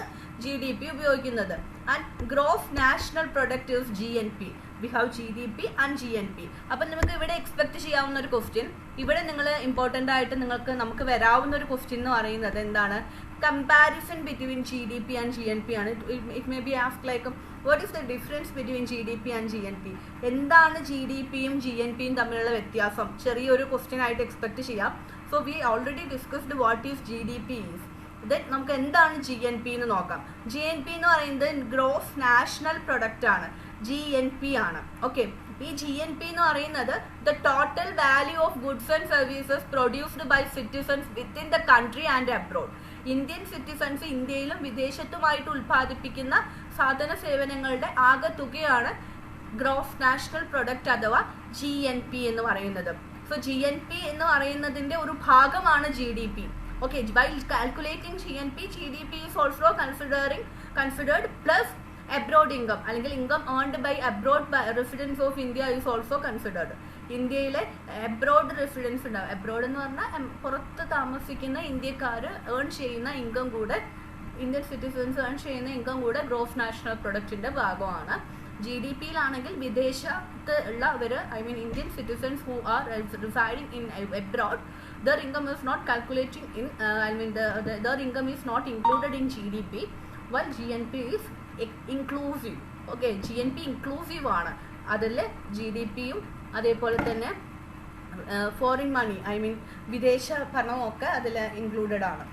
GDP ഉപയോഗിക്കുന്നത്. And gross national product is GNP. We have GDP and GNP. അപ്പം നമുക്ക് ഇവിടെ എക്സ്പെക്ട് ചെയ്യാവുന്ന ഒരു ക്വസ്റ്റ്യൻ, ഇവിടെ നിങ്ങൾ ഇമ്പോർട്ടൻ്റ് ആയിട്ട് നമുക്ക് വരാവുന്ന ഒരു ക്വസ്റ്റ്യൻ എന്ന് പറയുന്നത് എന്താണ്? Comparison between GDP and GNP ആണ്. It may be ask like what is the difference between GDP and GNP? എന്താണ് GDPയും GNPയും തമ്മിലുള്ള വ്യത്യാസം? ചെറിയൊരു ക്വസ്റ്റ്യൻ ആയിട്ട് എക്സ്പെക്ട് ചെയ്യാം. So we already discussed what is GDP is. Then നമുക്ക് എന്താണ് GNP എന്ന് നോക്കാം. GNP എന്ന് പറയുന്നത് ഗ്രോസ് നാഷണൽ പ്രൊഡക്റ്റ് ആണ്, GNP ആണ്. ഓക്കെ, ഈ GNP എന്ന് പറയുന്നത് the total value of goods and services produced by citizens within the country and abroad. Indian citizens ഇന്ത്യയിലും വിദേശത്തുമായിട്ട് ഉൽപ്പാദിപ്പിക്കുന്ന സാധന സേവനങ്ങളുടെ ആകെ തുകയാണ് ഗ്രോസ് നാഷണൽ പ്രൊഡക്റ്റ് അഥവാ GNP എന്ന് പറയുന്നത്. സോ GNP എന്ന് പറയുന്നതിൻ്റെ ഒരു ഭാഗമാണ് GDP. Okay, while calculating GDP is also considered plus abroad income, അല്ലെങ്കിൽ income earned by abroad by residents of India is also considered. ഇന്ത്യയിലെ അബ്രോഡ് റെസിഡൻസ് ഉണ്ടാവും. അബ്രോഡ് എന്ന് പറഞ്ഞാൽ പുറത്ത് താമസിക്കുന്ന ഇന്ത്യക്കാർ ഏൺ ചെയ്യുന്ന ഇൻകം കൂടെ, ഇന്ത്യൻ സിറ്റിസൺസ് ഏൺ ചെയ്യുന്ന ഇൻകം കൂടെ ഗ്രോസ് നാഷണൽ പ്രൊഡക്റ്റിൻ്റെ ഭാഗമാണ്. GDPയിലാണെങ്കിൽ വിദേശത്ത് ഉള്ളവർ, Indian citizens who are residing in abroad, their income is not calculating in, their income is not included in GDP, while GNP is inclusive. Okay, GNP inclusive ആണ്. അതിൽ GDPയും അതേപോലെ തന്നെ ഫോറിൻ മണി, വിദേശ പണമൊക്കെ അതിൽ ഇൻക്ലൂഡഡ് ആണ്.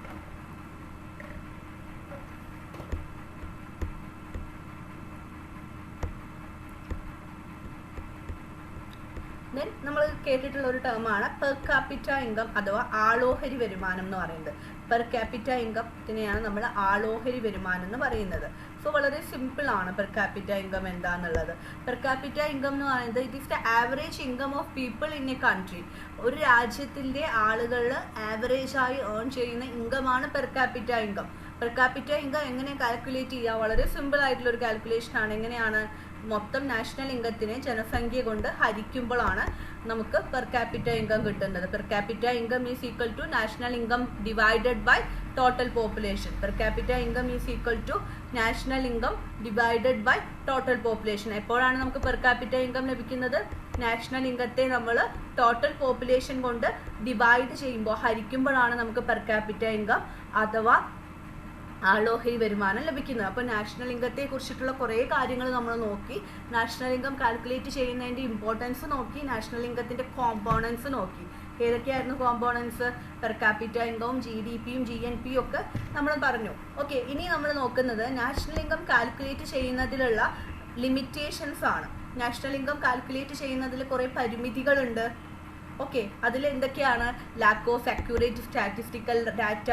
ദെൻ നമ്മൾ കേട്ടിട്ടുള്ള ഒരു ടേമാണ് പെർ ക്യാപിറ്റ ഇൻകം അഥവാ ആളോഹരി വരുമാനം എന്ന് പറയുന്നത്. പെർ ക്യാപിറ്റ ഇൻകത്തിനെയാണ് നമ്മൾ ആളോഹരി വരുമാനം എന്ന് പറയുന്നത്. സോ വളരെ സിമ്പിൾ ആണ് പെർ ക്യാപിറ്റ ഇൻകം എന്താണെന്നുള്ളത്. പെർ ക്യാപിറ്റ ഇൻകം എന്ന് പറയുന്നത് it is the average income of people in a country. ഒരു രാജ്യത്തിൻ്റെ ആളുകൾ ആവറേജായി ഏൺ ചെയ്യുന്ന ഇൻകമാണ് per capita income. Per capita income എങ്ങനെ കാൽക്കുലേറ്റ് ചെയ്യുക? വളരെ സിമ്പിൾ ആയിട്ടുള്ളൊരു കാൽക്കുലേഷനാണ്. എങ്ങനെയാണ്? മൊത്തം നാഷണൽ ഇൻകത്തിനെ ജനസംഖ്യ കൊണ്ട് ഹരിക്കുമ്പോഴാണ് നമുക്ക് പെർ ക്യാപിറ്റ ഇൻകം കിട്ടുന്നത്. Per capita income is equal to national income divided by total population. Per capita income is equal to national income divided by total population. എപ്പോഴാണ് നമുക്ക് പെർ ക്യാപിറ്റ ഇൻകം ലഭിക്കുന്നത്? നാഷണൽ ഇൻകത്തെ നമ്മൾ ടോട്ടൽ പോപ്പുലേഷൻ കൊണ്ട് ഡിവൈഡ് ചെയ്യുമ്പോൾ, ഹരിക്കുമ്പോഴാണ് നമുക്ക് പെർ ക്യാപിറ്റ ഇൻകം അഥവാ ആളോഹരി വരുമാനം ലഭിക്കുന്നത്. അപ്പോൾ നാഷണൽ ഇൻകത്തെ കുറിച്ചിട്ടുള്ള കുറേ കാര്യങ്ങൾ നമ്മൾ നോക്കി. നാഷണൽ ഇൻകം കാൽക്കുലേറ്റ് ചെയ്യുന്നതിൻ്റെ ഇമ്പോർട്ടൻസ് നോക്കി. നാഷണൽ ഇൻകത്തിൻ്റെ കോമ്പോണൻസ് നോക്കി. ഏതൊക്കെയായിരുന്നു കോമ്പോണൻസ്? പെർ ക്യാപിറ്റ ഇൻകവും GDPയും GNPയും ഒക്കെ നമ്മൾ പറഞ്ഞു. ഓക്കെ, ഇനി നമ്മൾ നോക്കുന്നത് നാഷണൽ ഇൻകം കാൽക്കുലേറ്റ് ചെയ്യുന്നതിലുള്ള ലിമിറ്റേഷൻസ് ആണ്. നാഷണൽ ഇൻകം കാൽക്കുലേറ്റ് ചെയ്യുന്നതിൽ കുറേ പരിമിതികളുണ്ട്. ഓക്കെ, അതിൽ എന്തൊക്കെയാണ്? Lack of accurate statistical data,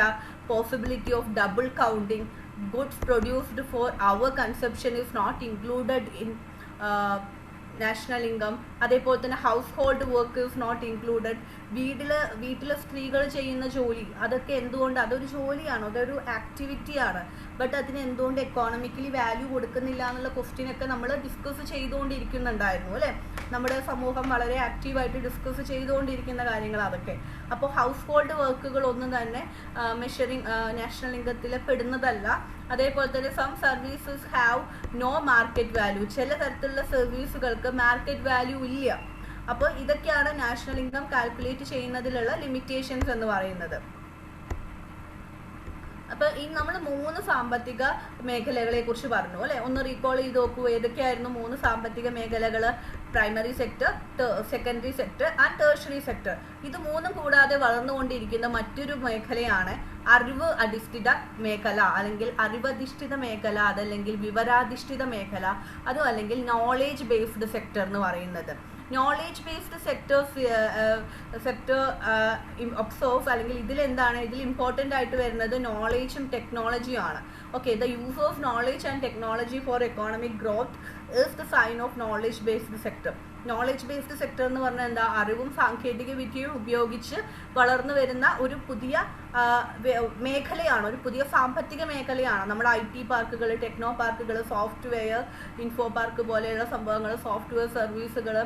possibility of double counting, goods produced for our consumption is not included in national income. അതേപോലെ തന്നെ household work is not included. വീട്ടിലെ സ്ത്രീകൾ ചെയ്യുന്ന ജോലി, അതൊക്കെ എന്തുകൊണ്ട്? അതൊരു ജോലിയാണ്, അതൊരു ആക്ടിവിറ്റിയാണ്. ബട്ട് അതിന് എന്തുകൊണ്ട് എക്കോണമിക്കലി വാല്യൂ കൊടുക്കുന്നില്ല എന്നുള്ള ക്വസ്റ്റ്യനൊക്കെ നമ്മൾ ഡിസ്കസ് ചെയ്തുകൊണ്ടിരിക്കുന്നുണ്ടായിരുന്നു അല്ലേ? നമ്മുടെ സമൂഹം വളരെ ആക്റ്റീവായിട്ട് ഡിസ്കസ് ചെയ്തുകൊണ്ടിരിക്കുന്ന കാര്യങ്ങൾ അതൊക്കെ. അപ്പോൾ ഹൗസ് ഹോൾഡ് വർക്കുകളൊന്നും തന്നെ മെഷറിങ് നാഷണൽ ഇൻകത്തിൽ പെടുന്നതല്ല. അതേപോലെ തന്നെ some services have no market value. ചില തരത്തിലുള്ള സർവീസുകൾക്ക് മാർക്കറ്റ് വാല്യൂ ഇല്ല. അപ്പോൾ ഇതൊക്കെയാണ് നാഷണൽ ഇൻകം കാൽക്കുലേറ്റ് ചെയ്യുന്നതിലുള്ള ലിമിറ്റേഷൻസ് എന്ന് പറയുന്നത്. അപ്പോൾ ഈ നമ്മൾ 3 സാമ്പത്തിക മേഖലകളെ കുറിച്ച് പറഞ്ഞു അല്ലേ? ഒന്ന് റീകോൾ ചെയ്ത് നോക്കൂ. ഏതൊക്കെയായിരുന്നു 3 സാമ്പത്തിക മേഖലകൾ? Primary sector, secondary sector and tertiary sector. ഇത് 3 കൂടാതെ വളർന്നുകൊണ്ടിരിക്കുന്ന മറ്റൊരു മേഖലയാണ് അറിവ് അധിഷ്ഠിത മേഖല, അല്ലെങ്കിൽ അറിവധിഷ്ഠിത മേഖല, അതല്ലെങ്കിൽ വിവരാധിഷ്ഠിത മേഖല, അതും അല്ലെങ്കിൽ നോളേജ് ബേസ്ഡ് സെക്ടർ എന്ന് പറയുന്നത്. നോളേജ് ബേസ്ഡ് സെക്ടർ ഒബ്സർവ്, അല്ലെങ്കിൽ ഇതിലെന്താണ്? ഇതിൽ ഇമ്പോർട്ടൻ്റ് ആയിട്ട് വരുന്നത് നോളേജും ടെക്നോളജിയും ആണ്. Okay, the use of knowledge and technology for economic growth is the sign of knowledge based sector. Knowledge based sector എന്ന് പറഞ്ഞാൽ എന്താ? അറിവും സാങ്കേതിക വിദ്യയും ഉപയോഗിച്ച് വളർന്നു വരുന്ന ഒരു പുതിയ മേഖലയാണ്, ഒരു പുതിയ സാമ്പത്തിക മേഖലയാണ്. നമ്മുടെ IT പാർക്കുകൾ, ടെക്നോ പാർക്കുകൾ, സോഫ്റ്റ്വെയർ ഇൻഫോ പാർക്ക് പോലെയുള്ള സംഭവങ്ങൾ, സോഫ്റ്റ്വെയർ സർവീസുകൾ,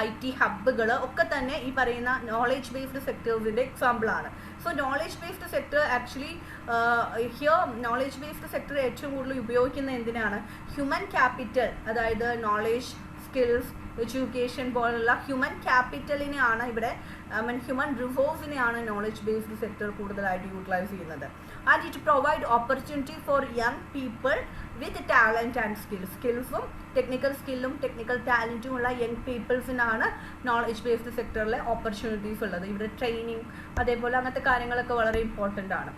IT ഹബ്ബുകൾ ഒക്കെ തന്നെ ഈ പറയുന്ന നോളേജ് ബേസ്ഡ് സെക്ടേഴ്സിൻ്റെ എക്സാമ്പിളാണ്. So knowledge based sector actually here knowledge based sector ഏറ്റവും കൂടുതൽ ഉപയോഗിക്കുന്നത് എന്തിനാണ്? ഹ്യൂമൻ ക്യാപിറ്റൽ, അതായത് നോളേജ്, സ്കിൽസ്, എഡ്യൂക്കേഷൻ പോലുള്ള ഹ്യൂമൻ ക്യാപിറ്റലിനെയാണ് ഇവിടെ, ഹ്യൂമൻ റിസോഴ്സിനെയാണ് നോളേജ് ബേസ്ഡ് സെക്ടർ കൂടുതലായിട്ട് യൂട്ടിലൈസ് ചെയ്യുന്നത്. And it provide opportunity for young people with talent and skills. സ്കിൽസും ടെക്നിക്കൽ സ്കില്ലും ടെക്നിക്കൽ ടാലൻറ്റും ഉള്ള യങ് പീപ്പിൾസിനാണ് നോളേജ് ബേസ്ഡ് സെക്ടറിലെ ഓപ്പർച്യൂണിറ്റീസ് ഉള്ളത്. ഇവിടെ ട്രെയിനിങ്, അതേപോലെ അങ്ങനത്തെ കാര്യങ്ങളൊക്കെ വളരെ ഇമ്പോർട്ടൻ്റ് ആണ്.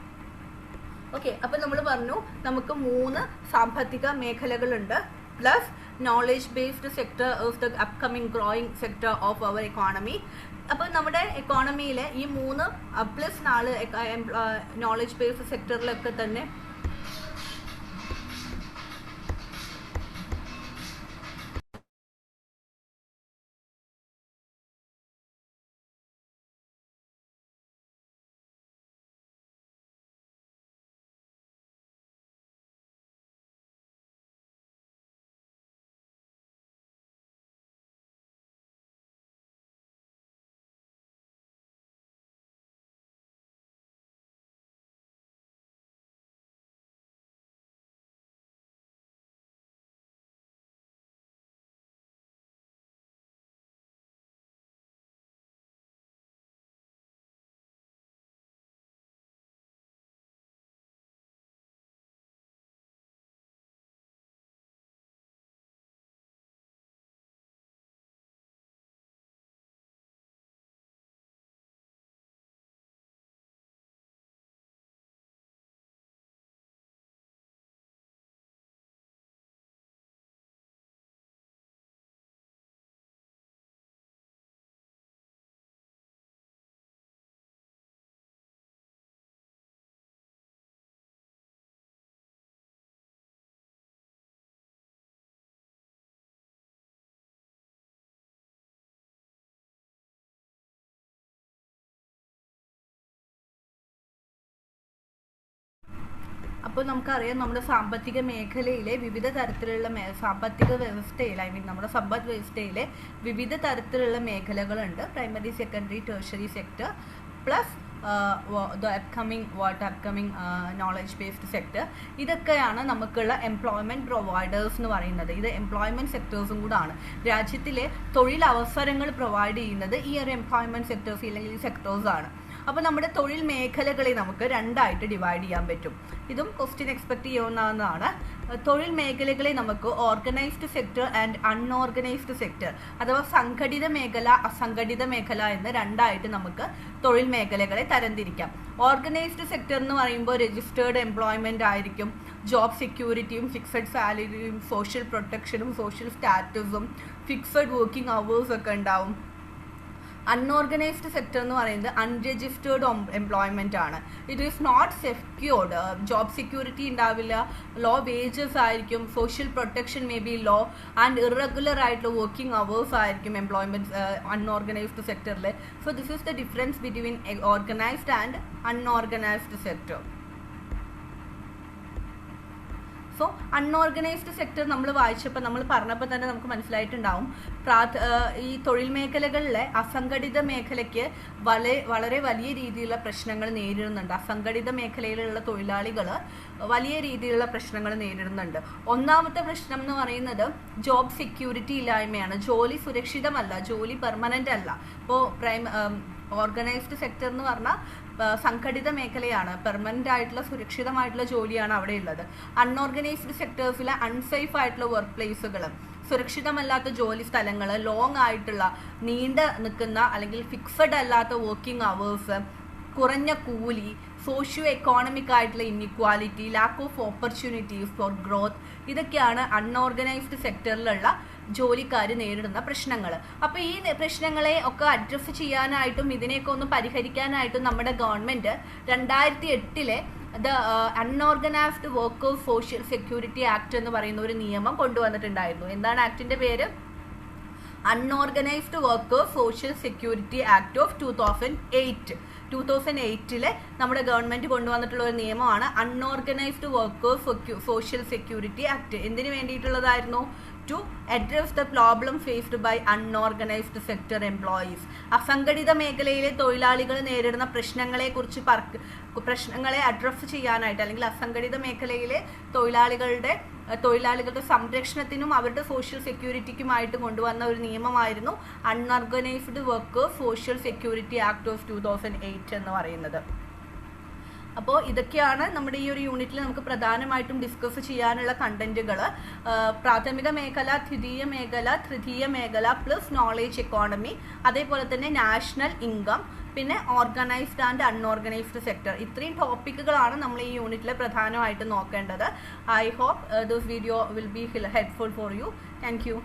ഓക്കെ, അപ്പോൾ നമ്മൾ പറഞ്ഞു നമുക്ക് 3 സാമ്പത്തിക മേഖലകളുണ്ട്, plus knowledge based sector of the upcoming growing sector of our economy. അപ്പോൾ നമ്മുടെ എക്കോണമിയിലെ ഈ 3 പ്ലസ് 4 നോളജ് ബേസ്ഡ് സെക്ടറിലൊക്കെ തന്നെ അപ്പോൾ നമുക്കറിയാം നമ്മുടെ സാമ്പത്തിക മേഖലയിലെ വിവിധ തരത്തിലുള്ള സാമ്പത്തിക വ്യവസ്ഥയിൽ നമ്മുടെ സമ്പദ് വ്യവസ്ഥയിലെ വിവിധ തരത്തിലുള്ള മേഖലകളുണ്ട്. Primary, secondary, tertiary sector plus upcoming knowledge based sector. ഇതൊക്കെയാണ് നമുക്കുള്ള എംപ്ലോയ്മെൻറ്റ് പ്രൊവൈഡേഴ്സ് എന്ന് പറയുന്നത്. ഇത് എംപ്ലോയ്മെൻറ്റ് സെക്ടേഴ്സും കൂടാണ്. രാജ്യത്തിലെ തൊഴിലവസരങ്ങൾ പ്രൊവൈഡ് ചെയ്യുന്നത് ഈ ഒരു എംപ്ലോയ്മെൻറ്റ് സെക്ടേഴ്സ് അല്ലെങ്കിൽ ഈ സെക്ടേഴ്സാണ്. അപ്പോൾ നമ്മുടെ തൊഴിൽ മേഖലകളെ നമുക്ക് രണ്ടായിട്ട് ഡിവൈഡ് ചെയ്യാൻ പറ്റും. ഇതും ക്വസ്റ്റ്യൻ എക്സ്പെക്ട് ചെയ്യാവുന്നതാണ്. തൊഴിൽ മേഖലകളെ നമുക്ക് organised sector and unorganised sector അഥവാ സംഘടിത മേഖല, അസംഘടിത മേഖല എന്ന് രണ്ടായിട്ട് നമുക്ക് തൊഴിൽ മേഖലകളെ തരംതിരിക്കാം. ഓർഗനൈസ്ഡ് സെക്ടർ എന്ന് പറയുമ്പോൾ രജിസ്റ്റേർഡ് എംപ്ലോയ്മെൻ്റ് ആയിരിക്കും. ജോബ് സെക്യൂരിറ്റിയും ഫിക്സഡ് സാലറിയും സോഷ്യൽ പ്രൊട്ടക്ഷനും സോഷ്യൽ സ്റ്റാറ്റസും ഫിക്സഡ് വർക്കിംഗ് അവേഴ്സ് ഒക്കെ ഉണ്ടാവും. അൺഓർഗനൈസ്ഡ് സെക്ടർ എന്ന് പറയുന്നത് അൺരജിസ്റ്റേർഡ് എംപ്ലോയ്മെൻ്റ് ആണ്. It is not secured. Job security ഉണ്ടാവില്ല, ലോ വേജസ് ആയിരിക്കും, social protection may be low and irregular ആയിട്ടുള്ള വർക്കിംഗ് അവേഴ്സ് ആയിരിക്കും എംപ്ലോയ്മെൻറ്റ് അൺഓർഗനൈസ്ഡ് സെക്ടറിൽ. So this is the difference between organised and unorganised sector. So unorganised sector നമ്മൾ വായിച്ചപ്പോൾ നമ്മൾ പറഞ്ഞപ്പോൾ തന്നെ നമുക്ക് മനസ്സിലായിട്ടുണ്ടാവും, ഈ തൊഴിൽ മേഖലകളിലെ അസംഘടിത മേഖലയ്ക്ക് വളരെ വലിയ രീതിയിലുള്ള പ്രശ്നങ്ങൾ നേരിടുന്നുണ്ട്. അസംഘടിത മേഖലയിലുള്ള തൊഴിലാളികൾ വലിയ രീതിയിലുള്ള പ്രശ്നങ്ങൾ നേരിടുന്നുണ്ട്. ഒന്നാമത്തെ പ്രശ്നം എന്ന് പറയുന്നത് ജോബ് സെക്യൂരിറ്റി ഇല്ലായ്മയാണ്. ജോലി സുരക്ഷിതമല്ല, ജോലി പെർമനൻ്റ് അല്ല. ഇപ്പോൾ ഓർഗനൈസ്ഡ് സെക്ടർ എന്ന് പറഞ്ഞാൽ സംഘടിത മേഖലയാണ്, പെർമനൻ്റ് ആയിട്ടുള്ള സുരക്ഷിതമായിട്ടുള്ള ജോലിയാണ് അവിടെ ഉള്ളത്. അൺഓർഗനൈസ്ഡ് സെക്ടേഴ്സിലെ അൺസേഫ് ആയിട്ടുള്ള വർക്ക് പ്ലേസുകൾ, സുരക്ഷിതമല്ലാത്ത ജോലി സ്ഥലങ്ങൾ, ലോങ് ആയിട്ടുള്ള നീണ്ട നിൽക്കുന്ന അല്ലെങ്കിൽ ഫിക്സഡ് അല്ലാത്ത വർക്കിംഗ് അവേഴ്സ്, കുറഞ്ഞ കൂലി, സോഷ്യോ എക്കോണമിക് ആയിട്ടുള്ള inequality, lack of opportunities for growth, ഇതൊക്കെയാണ് അൺഓർഗനൈസ്ഡ് സെക്ടറിലുള്ള ജോലിക്കാർ നേരിടുന്ന പ്രശ്നങ്ങൾ. അപ്പോൾ ഈ പ്രശ്നങ്ങളെ ഒക്കെ അഡ്രസ്സ് ചെയ്യാനായിട്ടും ഇതിനെയൊക്കെ ഒന്ന് പരിഹരിക്കാനായിട്ടും നമ്മുടെ government 2008 the unorganised workers social security act എന്ന് പറയുന്ന ഒരു നിയമം കൊണ്ടുവന്നിട്ടുണ്ടായിരുന്നു. എന്താണ് ആക്ടിൻ്റെ പേര്? Unorganised workers social security act of 2008. 2008 നമ്മുടെ ഗവൺമെൻറ് കൊണ്ടുവന്നിട്ടുള്ള ഒരു നിയമമാണ് unorganised workers social security act. എന്തിനു വേണ്ടിയിട്ടുള്ളതായിരുന്നു? To address the problem faced by unorganised sector employees. അസംഘടിത മേഖലയിലെ തൊഴിലാളികൾ നേരിടുന്ന പ്രശ്നങ്ങളെ അഡ്രസ്സ് ചെയ്യാനായിട്ട്, അല്ലെങ്കിൽ അസംഘടിത മേഖലയിലെ തൊഴിലാളികളുടെ സംരക്ഷണത്തിനും അവരുടെ സോഷ്യൽ സെക്യൂരിറ്റിക്കുമായിട്ട് കൊണ്ടുവന്ന ഒരു നിയമമായിരുന്നു unorganised workers social security act of 2008 എന്ന് പറയുന്നത്. അപ്പോൾ ഇതൊക്കെയാണ് നമ്മുടെ ഈ ഒരു യൂണിറ്റിൽ നമുക്ക് പ്രധാനമായിട്ടും ഡിസ്കസ് ചെയ്യാനുള്ള കണ്ടന്റുകൾ. പ്രാഥമിക മേഖല, ദ്വിതീയ മേഖല, തൃതീയ മേഖല പ്ലസ് നോളേജ് എക്കോണമി, അതേപോലെ തന്നെ നാഷണൽ ഇൻകം, പിന്നെ ഓർഗനൈസ്ഡ് ആൻഡ് അൺഓർഗനൈസ്ഡ് സെക്ടർ. ഇത്രയും ടോപ്പിക്കുകളാണ് നമ്മൾ ഈ യൂണിറ്റിൽ പ്രധാനമായിട്ട് നോക്കേണ്ടത്. I hope this video will be helpful for you. Thank U.